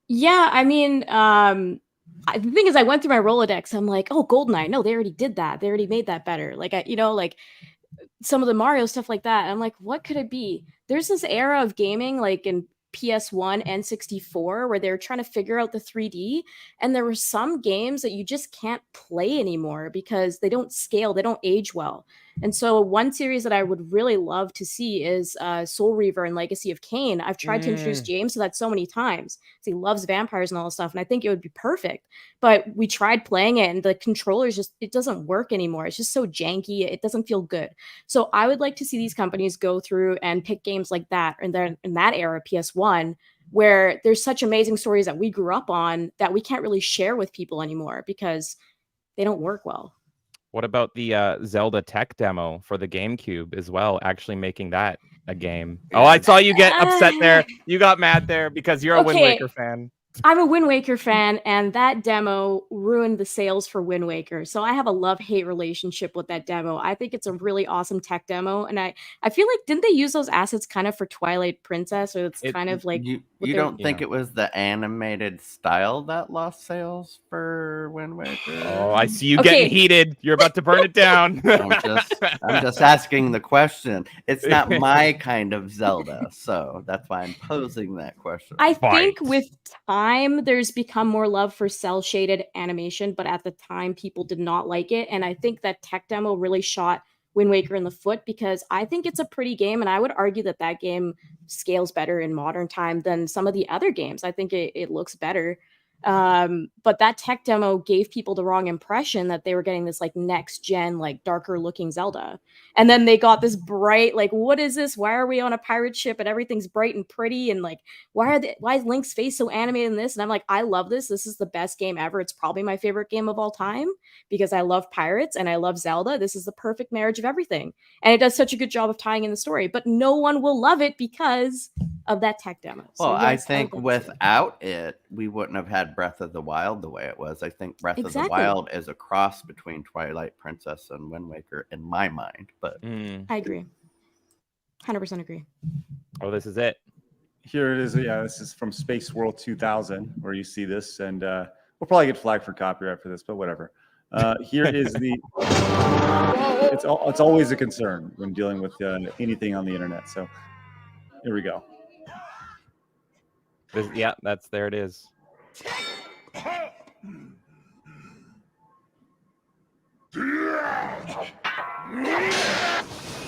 Yeah, I mean, the thing is, I went through my Rolodex. I'm like, oh, GoldenEye. No, they already did that. They already made that better. Like, like some of the Mario stuff like that. I'm like, what could it be? There's this era of gaming, like in PS1 and 64, where they were trying to figure out the 3D. And there were some games that you just can't play anymore because they don't scale. They don't age well. And so one series that I would really love to see is Soul Reaver and Legacy of Kain. I've tried to introduce James to that so many times. He loves vampires and all this stuff, and I think it would be perfect. But we tried playing it, and the controllers it doesn't work anymore. It's just so janky. It doesn't feel good. So I would like to see these companies go through and pick games like that, and then in that era, PS1, where there's such amazing stories that we grew up on that we can't really share with people anymore because they don't work well. What about the Zelda tech demo for the GameCube as well? Actually making that a game. Oh, I saw you get upset there. You got mad there because you're a Wind Waker fan. I'm a Wind Waker fan, and that demo ruined the sales for Wind Waker. So I have a love-hate relationship with that demo. I think it's a really awesome tech demo, and I feel like, didn't they use those assets kind of for Twilight Princess, or it's kind of like You they're don't think it was the animated style that lost sales for Wind Waker? Oh, I see you Okay. getting heated. You're about to burn it down. I'm just asking the question. It's not my kind of Zelda, so that's why I'm posing that question. I think Fight. with time, there's become more love for cell shaded animation, but at the time, people did not like it. And I think that tech demo really shot Wind Waker in the foot because I think it's a pretty game. And I would argue that that game scales better in modern time than some of the other games. I think it looks better. But that tech demo gave people the wrong impression that they were getting this like next gen, like darker looking Zelda. And then they got this bright, like, what is this? Why are we on a pirate ship and everything's bright and pretty? And like, why is Link's face so animated in this? And I'm like, I love this. This is the best game ever. It's probably my favorite game of all time because I love pirates and I love Zelda. This is the perfect marriage of everything. And it does such a good job of tying in the story, but no one will love it because of that tech demo. So Well, I yes, think would love to see it. without it, we wouldn't have had Breath of the Wild the way it was. I think Breath of the Exactly. Wild is a cross between Twilight Princess and Wind Waker in my mind. But I agree. 100% agree. Oh, this is it. Here it is. Yeah, this is from Space World 2000, where you see this, and we'll probably get flagged for copyright for this, but whatever. Here is the. It's always a concern when dealing with anything on the internet. So here we go. Yeah, there it is.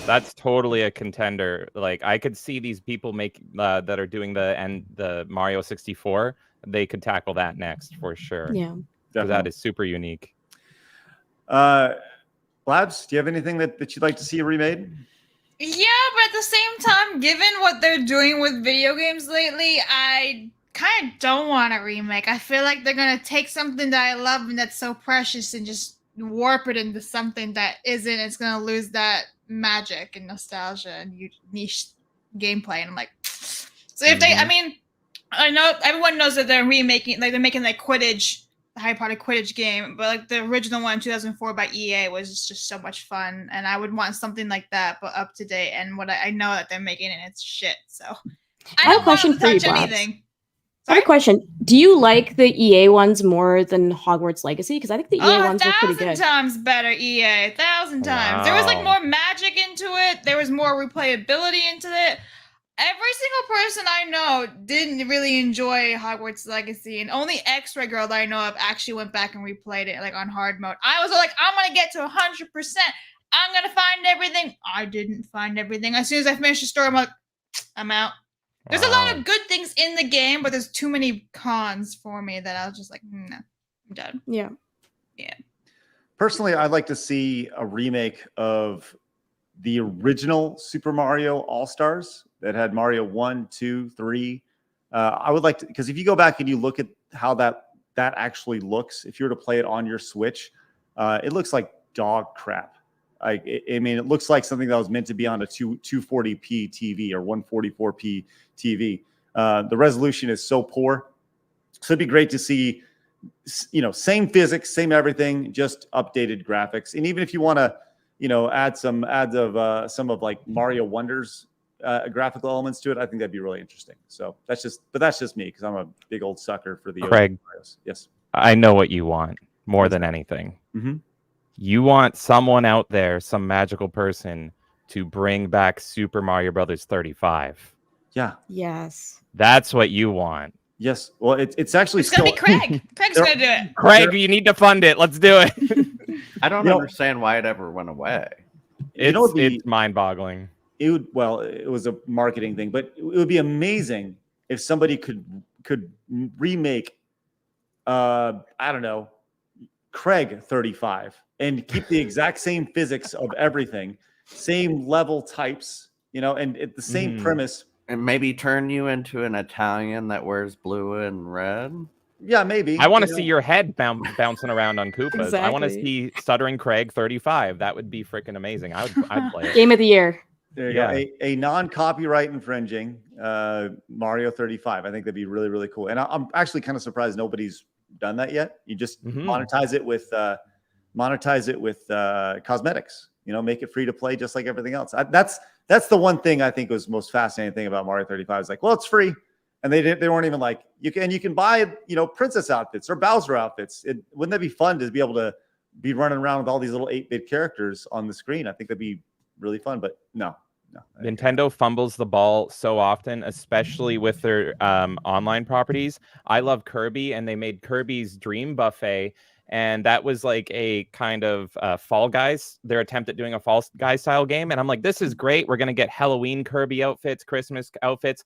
That's totally a contender. Like I could see these people that are doing the Mario 64. They could tackle that next for sure. Yeah, because that is super unique. Labs, do you have anything that you'd like to see remade? Yeah, but at the same time, given what they're doing with video games lately, I kind of don't want a remake. I feel like they're going to take something that I love and that's so precious and just warp it into something that isn't. It's going to lose that magic and nostalgia and niche gameplay. And I'm like, so if they, I mean, I know everyone knows that they're remaking, like they're making like Quidditch, the Harry Potter Quidditch game, but like the original one in 2004 by EA was just so much fun, and I would want something like that, but up to date. And what I know that they're making and it's shit. So I have a question for you, Babs. anything. I have a question. Do you like the EA ones more than Hogwarts Legacy? Because I think the EA ones were pretty good. 1,000 times better, EA. 1,000 times. There was like more magic into it. There was more replayability into it. Every single person I know didn't really enjoy Hogwarts Legacy, and only X-Ray Girl that I know of actually went back and replayed it like on hard mode. I was like, I'm gonna get to 100%. I'm gonna find everything. I didn't find everything. As soon as I finished the story, I'm like, I'm out. There's a lot of good things in the game, but there's too many cons for me that I was just like, no, I'm done. Yeah. Personally, I'd like to see a remake of the original Super Mario All-Stars that had Mario 1, 2, 3. I would like to, because if you go back and you look at how that actually looks, if you were to play it on your Switch, it looks like dog crap. I mean, it looks like something that was meant to be on a 240p TV or 144p TV. The resolution is so poor. So it'd be great to see, same physics, same everything, just updated graphics. And even if you want to, add some of like Mario Wonders graphical elements to it, I think that'd be really interesting. So that's just me because I'm a big old sucker for the Craig. Marios. Yes, I know what you want more than anything. Mm-hmm. You want someone out there, some magical person, to bring back Super Mario Brothers 35. Yeah. Yes. That's what you want. Yes. Well, it's actually It's gonna be Craig. Craig's gonna do it. Craig, you need to fund it. Let's do it. I don't understand why it ever went away. It's mind-boggling. It was a marketing thing, but it would be amazing if somebody could remake, I don't know, Craig 35 and keep the exact same physics of everything, same level types, and the same premise. And maybe turn you into an Italian that wears blue and red. Yeah, maybe. I want to see your head bouncing around on Koopas. Exactly. I want to see Stuttering Craig 35. That would be freaking amazing. I'd play it. Game of the year. There you go. A non-copyright infringing Mario 35. I think that'd be really, really cool. And I'm actually kind of surprised nobody's done that yet. You just monetize it with cosmetics. Make it free to play just like everything else. That's the one thing I think was most fascinating thing about Mario 35. Is like, well, it's free, and they weren't even like you can buy princess outfits or Bowser outfits. Wouldn't that be fun to be able to be running around with all these little 8-bit characters on the screen? I think that'd be really fun, but no. Nintendo fumbles the ball so often, especially with their online properties. I love Kirby, and they made Kirby's Dream Buffet, and that was like a kind of Fall Guys, their attempt at doing a Fall Guys style game. And I'm like, this is great. We're going to get Halloween Kirby outfits, Christmas outfits.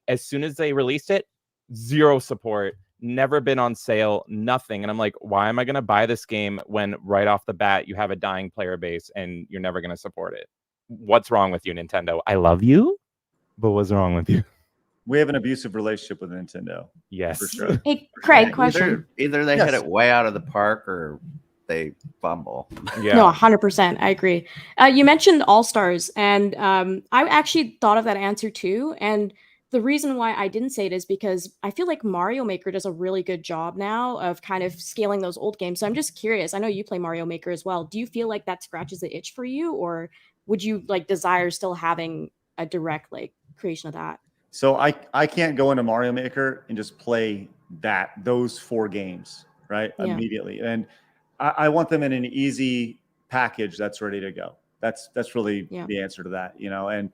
As soon as they released it, zero support, never been on sale, nothing. And I'm like, why am I going to buy this game when right off the bat you have a dying player base and you're never going to support it? What's wrong with you, Nintendo? I love you, but what's wrong with you? We have an abusive relationship with Nintendo. Yes. For sure. Hey, Craig, question. Either they Yes. hit it way out of the park or they fumble. Yeah. No, 100%. I agree. You mentioned All-Stars, and I actually thought of that answer too. And the reason why I didn't say it is because I feel like Mario Maker does a really good job now of kind of scaling those old games. So I'm just curious. I know you play Mario Maker as well. Do you feel like that scratches the itch for you, or would you like desire still having a direct like creation of that? So I can't go into Mario Maker and just play those 4 games right immediately, and I want them in an easy package that's ready to go. That's really the answer to that, and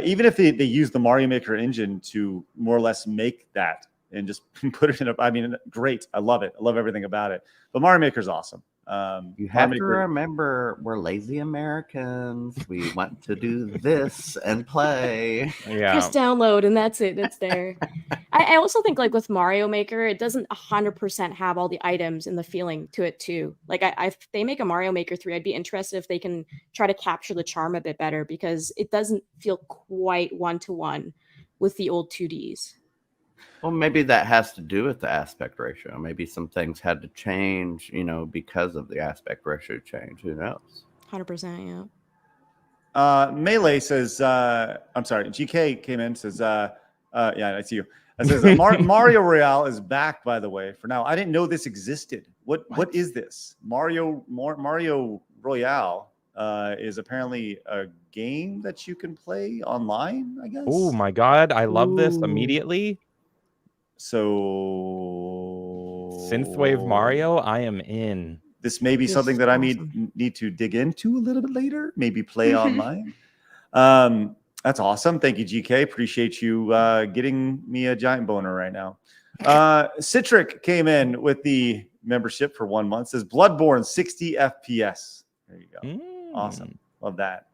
even if they use the Mario Maker engine to more or less make that and just put it in I mean, great. I love it. I love everything about it. But Mario Maker is awesome. You have to remember, we're lazy Americans. We want to do this and play. Yeah. Just download and that's it. It's there. I also think like with Mario Maker, it doesn't 100% have all the items and the feeling to it too. Like if they make a Mario Maker 3, I'd be interested if they can try to capture the charm a bit better, because it doesn't feel quite one-to-one with the old 2Ds. Well, maybe that has to do with the aspect ratio. Maybe some things had to change, because of the aspect ratio change. Who knows? 100%, yeah. Melee says, I'm sorry, GK came in, says, yeah, I see you. It says, Mario Royale is back, by the way, for now. I didn't know this existed. What is this? Mario Royale is apparently a game that you can play online, I guess. Oh my God, I love this immediately. So Synthwave Mario, I am in. This may be something that I need to dig into a little bit later. Maybe play online. That's awesome. Thank you, GK. Appreciate you getting me a giant boner right now. Citric came in with the membership for 1 month. Says Bloodborne 60 FPS. There you go. Awesome. Love that.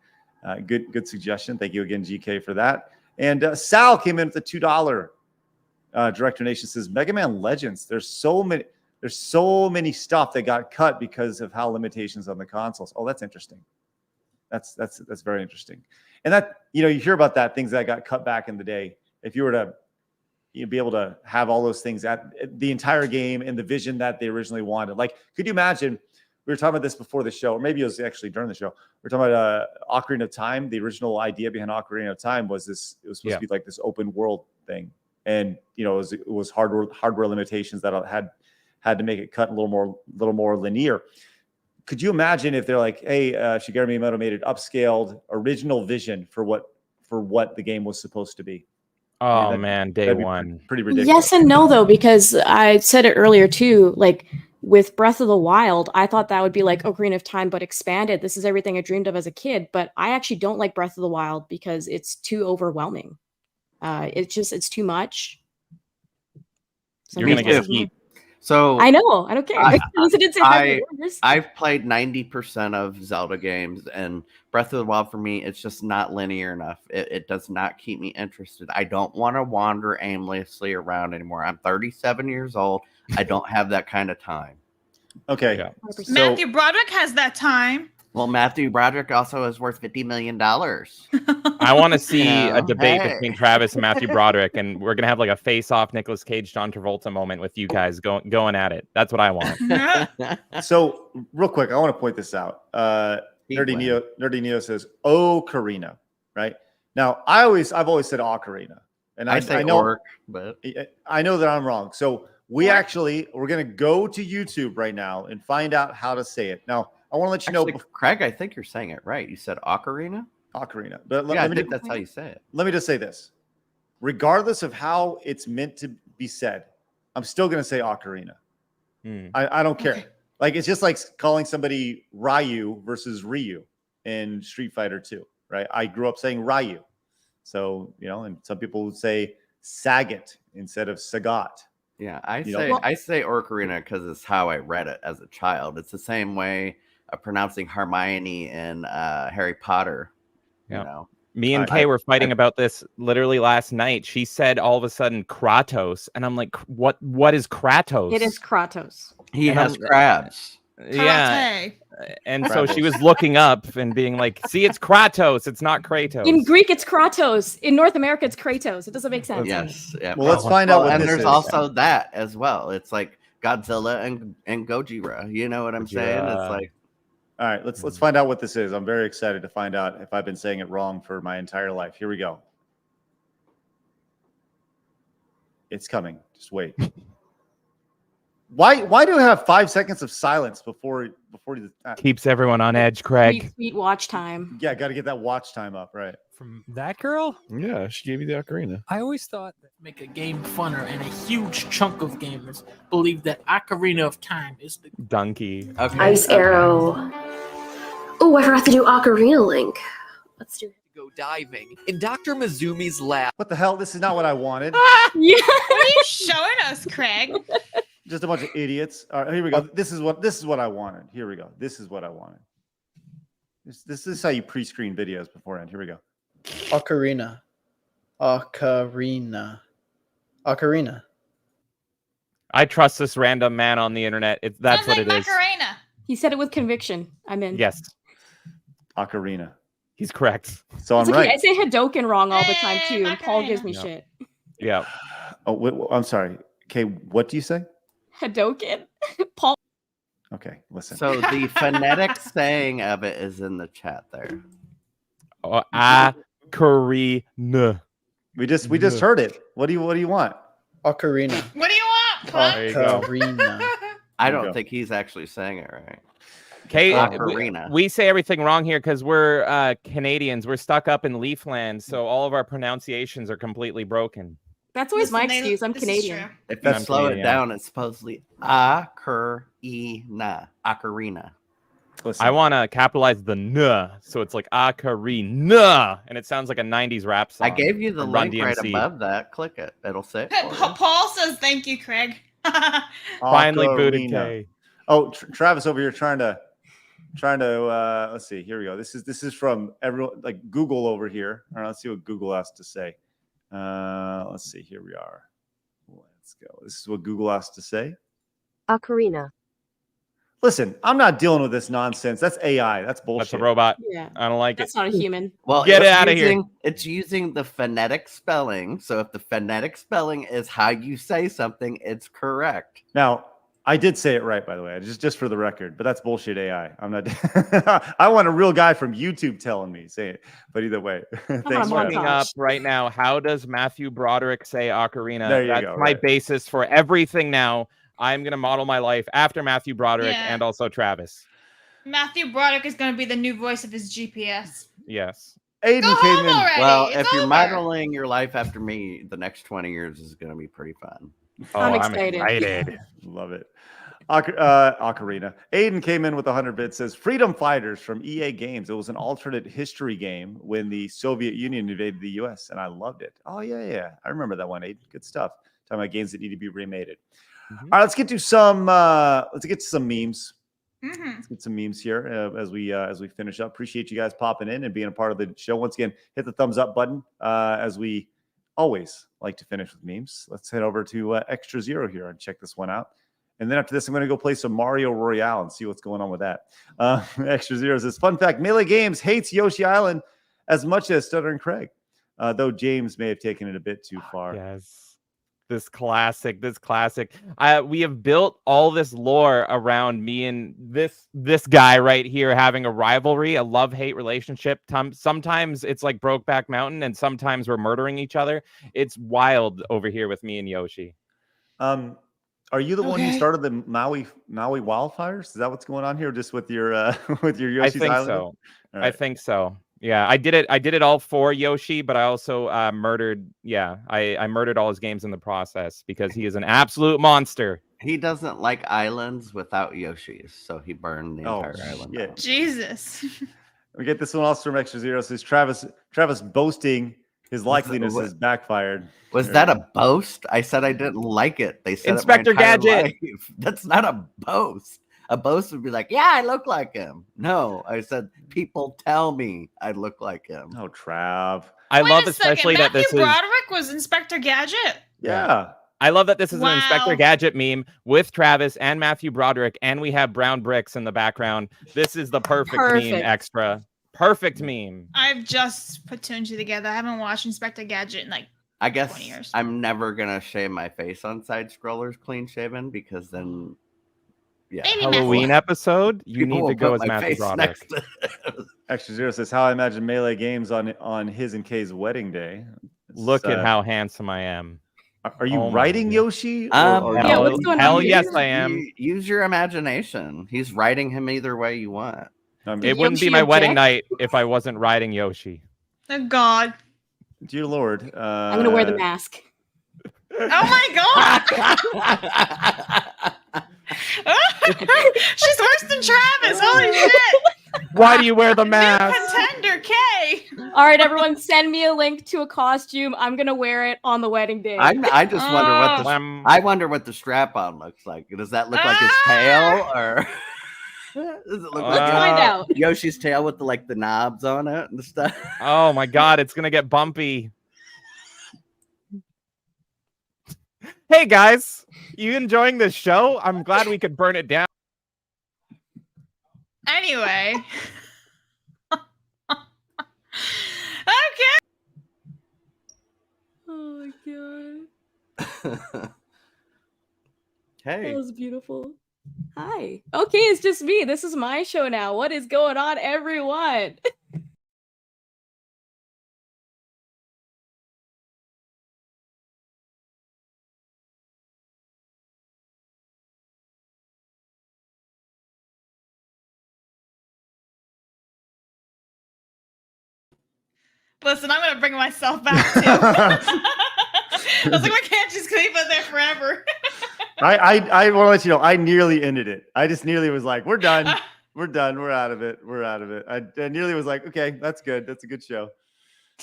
Good suggestion. Thank you again, GK, for that. And Sal came in with the $2. Direct donation. Says Mega Man Legends. There's so many stuff that got cut because of how limitations on the consoles. Oh, that's interesting. That's very interesting. And that, you hear about that, things that got cut back in the day. If you were to be able to have all those things at the entire game and the vision that they originally wanted. Like, could you imagine? We were talking about this before the show, or maybe it was actually during the show. We were talking about Ocarina of Time. The original idea behind Ocarina of Time was this. It was supposed to be like this open world thing. And it was hardware limitations that had to make it cut a little more linear. Could you imagine if they're like, hey, Shigeru Miyamoto made it upscaled original vision for what the game was supposed to be? Oh man, day one. Pretty ridiculous. Yes and no though, because I said it earlier too. Like with Breath of the Wild, I thought that would be like Ocarina of Time but expanded. This is everything I dreamed of as a kid, but I actually don't like Breath of the Wild because it's too overwhelming. It's too much. You're gonna get heat. So I know. I don't care. I've played 90% of Zelda games, and Breath of the Wild for me, it's just not linear enough. It does not keep me interested. I don't want to wander aimlessly around anymore. I'm 37 years old. I don't have that kind of time. Okay. Yeah. So, Matthew Broderick has that time. Well, Matthew Broderick also is worth $50 million. I want to see a debate between Travis and Matthew Broderick, and we're gonna have like a face-off Nicolas Cage, John Travolta moment with you guys going at it. That's what I want. So real quick, I want to point this out. Nerdy Neo says, "Oh, Karina," right? Now, I've always said Ocarina, and I know orc, but I know that I'm wrong. So we're gonna go to YouTube right now and find out how to say it. Now, I want to let you know, Craig, I think you're saying it right. You said Ocarina? Ocarina. But I think that's how you say it. Let me just say this. regardless of how it's meant to be said, I'm still going to say Ocarina. I don't care. Okay. Like, it's just like calling somebody Ryu versus Ryu in Street Fighter 2, right? I grew up saying Ryu. So, and some people would say Sagat instead of Sagat. Yeah, I say Ocarina because it's how I read it as a child. It's the same way of pronouncing Hermione in Harry Potter. Yeah. Me and Kay were fighting about this literally last night. She said all of a sudden Kratos, and I'm like, what is Kratos? It is Kratos. He has crabs. Yeah. And so she was looking up and being like, see, it's Kratos. It's not Kratos. In Greek, it's Kratos. In North America, it's Kratos. It doesn't make sense. Yes. Yeah. Well, let's find out what and this there's is. also that as well. It's like Godzilla and Gojira. You know what I'm saying? It's like, all right, let's find out what this is. I'm very excited to find out if I've been saying it wrong for my entire life. Here we go. It's coming. Just wait. Why do we have 5 seconds of silence before keeps everyone on edge, Craig? Sweet watch time. Yeah, got to get that watch time up, right? From that girl? Yeah, she gave you the Ocarina. I always thought that make a game funner, and a huge chunk of gamers believe that Ocarina of Time is the donkey. Okay. Ice Arrow. Oh, I forgot to do Ocarina Link. Let's do it. Go diving in Dr. Mizumi's lab. What the hell? This is not what I wanted. Yeah. What are you showing us, Craig? Just a bunch of idiots. All right, here we go. This is what I wanted. Here we go. This is what I wanted. This is how you pre-screen videos beforehand. Here we go. Ocarina. I trust this random man on the internet. That's what it is. Macarena. He said it with conviction. I'm in. Yes. Ocarina. He's correct. So I'm okay. right. I say Hadoken wrong all the time too, and Paul Macarena. gives me shit. Yeah. Oh, I'm sorry. Okay, what do you say? Hadoken. Paul. Okay, listen. So the phonetic saying of it is in the chat there. Oh, Ocarina. We just heard it. What do you want? Ocarina. What do you want, Punk? There you go. Ocarina. I don't think he's actually saying it right. Okay, Ocarina. we say everything wrong here because we're Canadians. We're stuck up in Leafland, so all of our pronunciations are completely broken. That's always my Listen, excuse. I'm this is Canadian. true. If you I'm slow Canadian. it down, it's supposedly Ocarina. Ocarina. Listen, I want to capitalize the N, so it's like Ocarina, and it sounds like a 90s rap song. I gave you the from Run link right DMC. above that. Click it. It'll say it for you. Paul says thank you, Craig. Finally booted Ocarina. K. Oh, Travis over here trying to let's see. Here we go. This is from everyone, like Google over here. All right, let's see what Google has to say. Let's see. Here we are. Let's go. This is what Google has to say. Ocarina. Listen, I'm not dealing with this nonsense. That's AI. That's bullshit. That's a robot. Yeah. I don't like That's it. not a human. Well, Get it's it outta here. It's using the phonetic spelling. So if the phonetic spelling is how you say something, it's correct. Now, I did say it right, by the way, just for the record, but that's bullshit AI. I'm not. I want a real guy from YouTube telling me say it. But either way, thanks on, for Looking up right now, how does Matthew Broderick say Ocarina? There you That's go, my right. basis for everything now. I'm going to model my life after Matthew Broderick Yeah. and also Travis. Matthew Broderick is going to be the new voice of his GPS. Yes. Aiden Go came home in. already. Well, It's if you're over. modeling your life after me, the next 20 years is going to be pretty fun. I'm excited. Love it. Ocarina. Aiden came in with 100 bits. Says Freedom Fighters from EA Games. It was an alternate history game when the Soviet Union invaded the U.S. and I loved it. Oh yeah. I remember that one. Aiden, good stuff. Talking about games that need to be remade. Mm-hmm. All right, let's get to some. Let's get to some memes. Mm-hmm. Let's get some memes here as we finish up. Appreciate you guys popping in and being a part of the show. Once again, hit the thumbs up button as we always like to finish with memes. Let's head over to Extra Zero here and check this one out. And then after this, I'm going to go play some Mario Royale and see what's going on with that. Extra Zero says, fun fact, Melee Games hates Yoshi Island as much as Stuttering Craig, though James may have taken it a bit too far. Yes. This classic. We have built all this lore around me and this guy right here having a rivalry, a love-hate relationship. Sometimes it's like Brokeback Mountain, and sometimes we're murdering each other. It's wild over here with me and Yoshi. Are you the one who started the Maui wildfires? Is that what's going on here, just with your with your Yoshi's I think Island? so. All right. I think so. Yeah, I did it all for Yoshi, but I also murdered. Yeah, I murdered all his games in the process because he is an absolute monster. He doesn't like islands without Yoshis, so he burned the entire island shit. out. Jesus. We get this one also from Extra Zero. Says Travis boasting his likeliness has backfired. Was that a boast? I said I didn't like it. They said Inspector it my entire Gadget. life. That's not a boast. A boast would be like, yeah, I look like him. No, I said people tell me I look like him. Oh, Trav. I Wait love a especially second. that this Matthew is. Broderick was Inspector Gadget. Yeah. I love that this is Wow. an Inspector Gadget meme with Travis and Matthew Broderick, and we have brown bricks in the background. This is the perfect meme extra. Perfect meme. I've just put two and two together. I haven't watched Inspector Gadget in like I guess 20 years. I'm never gonna shave my face on side scrollers clean shaven because then, yeah, Maybe Halloween episode. You People need will to go put as my Matthew face Broderick. next to it. Extra Zero says how I imagine Melee Games on his and Kay's wedding day. Look at how handsome I am. Are you Oh my writing God. Yoshi? Yeah, what's going on hell here? yes, I am. Use your imagination. He's writing him either way you want. It wouldn't be my wedding night if I wasn't riding Yoshi. Oh God. Dear Lord. I'm gonna wear the mask. Oh my God. She's worse than Travis. Holy shit. Why do you wear the New mask? contender K. All right, everyone, send me a link to a costume. I'm gonna wear it on the wedding day. I just wonder what the strap on looks like. Does that look like his tail, or does it look like Let's find out. Yoshi's tail with the knobs on it and stuff? Oh my God, it's gonna get bumpy. Hey guys, you enjoying this show? I'm glad we could burn it down. Anyway. Okay. Oh my God. Hey. That was beautiful. Hi. Okay, it's just me. This is my show now. What is going on, everyone? Listen, I'm gonna bring myself back too. I was like, I can't just keep it there forever. I want to let you know, I nearly ended it. I just nearly was like, we're done. We're done. We're out of it. We're out of it. I nearly was like, okay, that's good. That's a good show.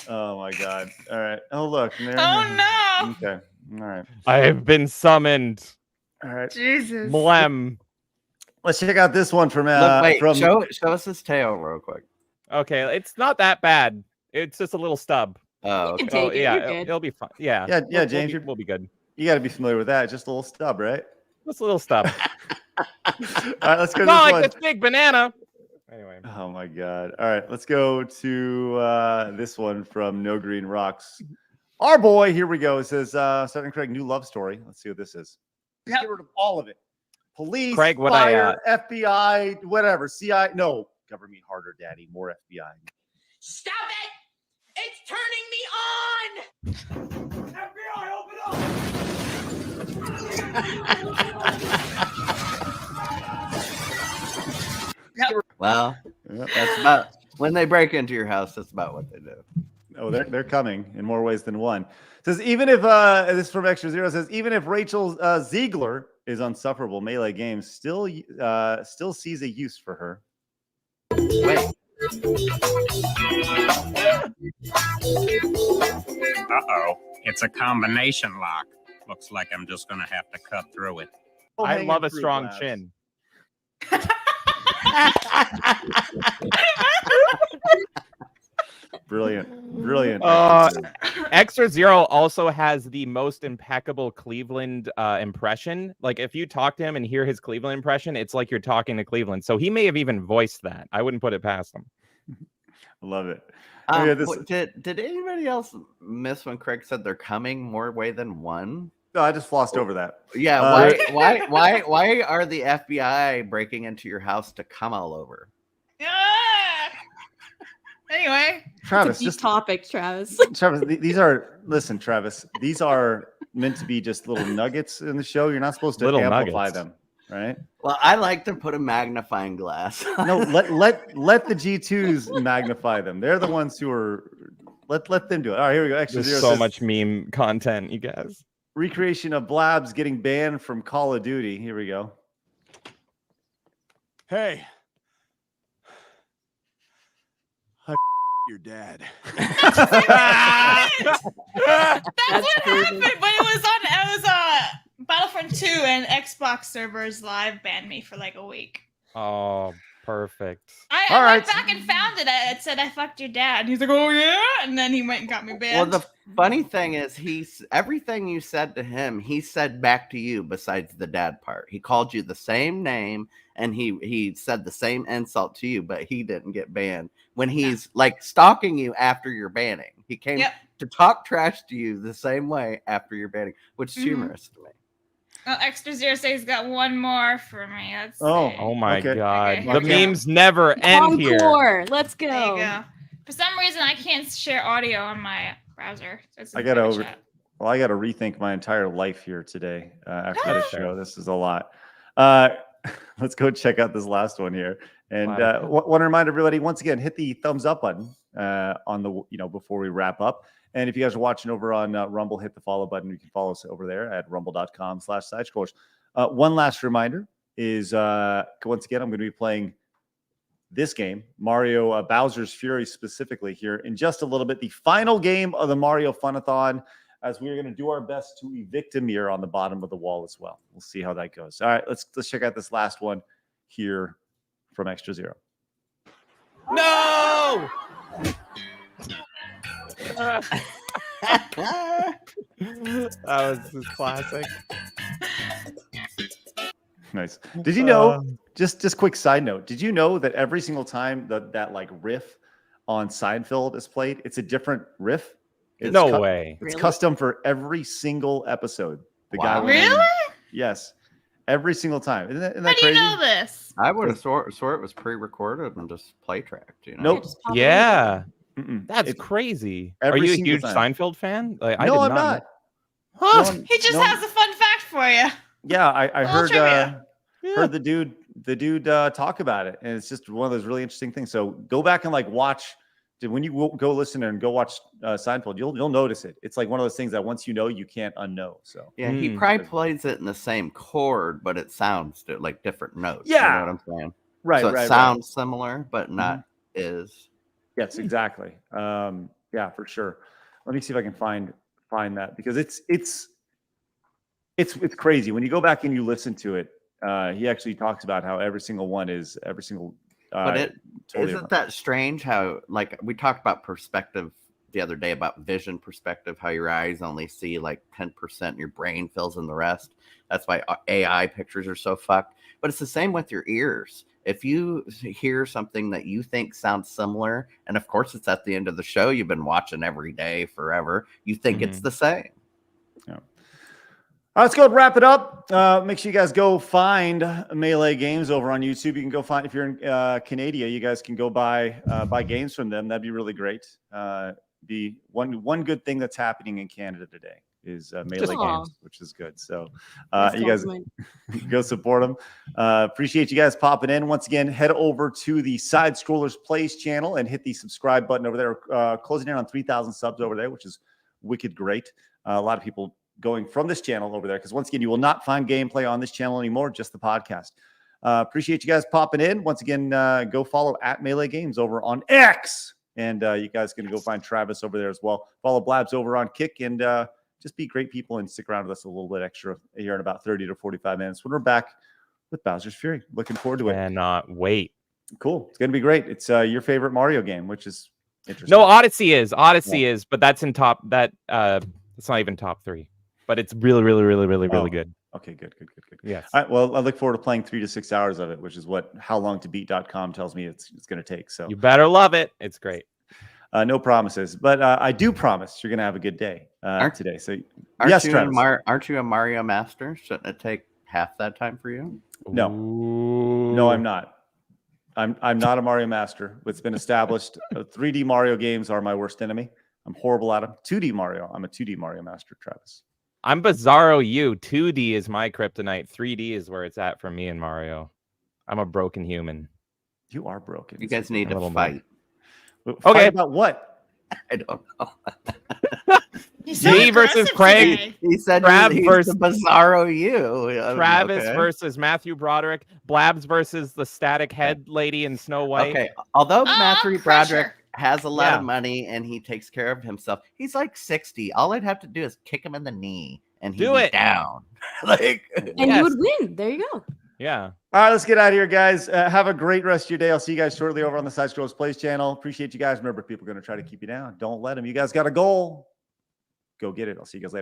Oh my God. All right. Oh, look. Oh no. Okay. All right. I have been summoned. All right. Jesus. Blem. Let's check out this one from show us his tail real quick. Okay, it's not that bad. It's just a little stub. Oh, You can okay. take it. Yeah, You're good. it'll be fine. Yeah. Yeah, James, we'll be good. You got to be familiar with that. Just a little stub, right? Just a little stub. All right, let's go to Not this like one. this big banana. Anyway. Oh my God. All right, let's go to this one from No Green Rocks. Our boy, here we go. It says, Southern Craig, new love story. Let's see what this is. Just get rid of all of it. Police, Craig, what fire, FBI, whatever. CI. No, government harder, daddy. More FBI. Stop it! It's turning me on! FBI, open up! Well, that's about when they break into your house. That's about what they do. Oh, they're coming in more ways than one. It says even if this is from Extra Zero says even if Rachel Ziegler is unsufferable, Melee Games still sees a use for her. Wait. Uh-oh. It's a combination lock. Looks like I'm just going to have to cut through it. I love a strong chin. Brilliant. Extra Zero also has the most impeccable Cleveland impression. Like if you talk to him and hear his Cleveland impression, it's like you're talking to Cleveland. So he may have even voiced that. I wouldn't put it past him. Love it. Did anybody else miss when Craig said they're coming more way than one? No, I just flossed over that. Yeah, why are the FBI breaking into your house to come all over? Anyway, Travis, just topic, Travis. Travis, these are Travis. These are meant to be just little nuggets in the show. You're not supposed to Little amplify nuggets. them. right? Well, I like to put a magnifying glass. No, let the G2s magnify them. They're the ones who are. Let them do it. All right, here we go. Extra There's Zero so says, much meme content, you guys. recreation of Blabs getting banned from Call of Duty. Here we go. Hey. Your dad. That's what happened. But it was Battlefront 2 and Xbox servers live banned me for like a week. Oh, perfect. I went back and found it. It said I fucked your dad. And he's like, oh yeah, and then he went and got me banned. Well, the funny thing is, everything you said to him, he said back to you. Besides the dad part, he called you the same name, and he said the same insult to you, but he didn't get banned. When he's like stalking you after your banning, he came to talk trash to you the same way after your banning, which is humorous to me. Oh, Extra Zero says he's got one more for me. Let's see. Oh my God. Okay, The memes never end here. Encore. Let's go. There you go. For some reason, I can't share audio on my browser. So it's in I gotta private chat. I gotta rethink my entire life here today after this show. This is a lot. Let's go check out this last one here. And want to remind everybody once again, hit the thumbs up button on the before we wrap up. And if you guys are watching over on Rumble, hit the follow button. You can follow us over there at rumble.com/sidescrollers. One last reminder is once again, I'm going to be playing this game, Mario Bowser's Fury specifically here in just a little bit. The final game of the Mario Funathon, as we're going to do our best to evict Amir on the bottom of the wall as well. We'll see how that goes. All right, let's check out this last one here from Extra Zero. No! That was just classic. Nice. Did you know, just quick side note, did you know that every single time that like riff on Seinfeld is played, it's a different riff? It's No way. It's custom for every single episode. The guy went Really? in- yes. Every single time. Isn't that How do crazy? you know this? I would have swore it was pre-recorded and just play tracked. You know? Nope. Yeah. Mm-mm. That's It's crazy. every Are you a single huge time. Seinfeld fan? Like, No, I'm know. not. Huh? No, He just no. has a fun fact for you. Yeah, I Little heard trivia. heard the dude talk about it, and it's just one of those really interesting things. So go back and like watch. When you go listen and go watch Seinfeld, you'll notice it. It's like one of those things that once you know, you can't unknow. So Yeah, he probably plays it in the same chord, but it sounds like different notes. Yeah. You know what I'm saying? Right, So it right, sounds similar, but not is. Yes, exactly. Yeah, for sure. Let me see if I can find that because it's crazy when you go back and you listen to it. He actually talks about how every single one is every single. But it totally isn't that strange how like we talked about perspective the other day about vision perspective, how your eyes only see like 10% and your brain fills in the rest. That's why AI pictures are so fucked. But it's the same with your ears. If you hear something that you think sounds similar, and of course it's at the end of the show you've been watching every day forever, you think it's the same. Yeah. All right, let's go and wrap it up. Make sure you guys go find Melee Games over on YouTube. You can go find, if you're in Canada, you guys can go buy games from them. That'd be really great. The one good thing that's happening in Canada today is Melee Games, which is good. So you guys go support them. Appreciate you guys popping in. Once again, head over to the Side Scrollers Plays channel and hit the subscribe button over there. Closing in on 3,000 subs over there, which is wicked great. A lot of people going from this channel over there because once again, you will not find gameplay on this channel anymore, just the podcast. Appreciate you guys popping in. Once again, go follow at Melee Games over on X. And you guys can go find Travis over there as well. Follow Blabs over on Kick and just be great people and stick around with us a little bit extra here in about 30 to 45 minutes when we're back with Bowser's Fury. Looking forward to it. Cannot wait. Cool. It's going to be great. It's your favorite Mario game, which is interesting. No, Odyssey is, but that's in top. It's not even top 3, but it's really good. Okay, good. Yes. All right, well, I look forward to playing 3 to 6 hours of it, which is what howlongtobeat.com tells me it's going to take. So you better love it. It's great. No promises, but I do promise you're going to have a good day today. So Aren't you a Mario master? Shouldn't it take half that time for you? No, no, I'm not. I'm not a Mario master. It's been established. 3D Mario games are my worst enemy. I'm horrible at them. 2D Mario. I'm a 2D Mario master, Travis. I'm Bizarro U. 2D is my kryptonite. 3D is where it's at for me and Mario. I'm a broken human. You are broken. You guys need A to little fight. Fight Okay. about what? I don't know. Me versus Craig. He said Trav he's versus the Bizarro you. Travis Okay. versus Matthew Broderick. Blabs versus the static head lady in Snow White. Okay. Although Matthew Broderick Crusher. has a lot Yeah. of money and he takes care of himself, he's like 60. All I'd have to do is kick him in the knee and he'd Do be it. down. Like, And Yes. you would win. There you go. Yeah. All right, let's get out of here, guys. Have a great rest of your day. I'll see you guys shortly over on the Side Scrolls Plays channel. Appreciate you guys. Remember, people are going to try to keep you down. Don't let them. You guys got a goal. Go get it. I'll see you guys later.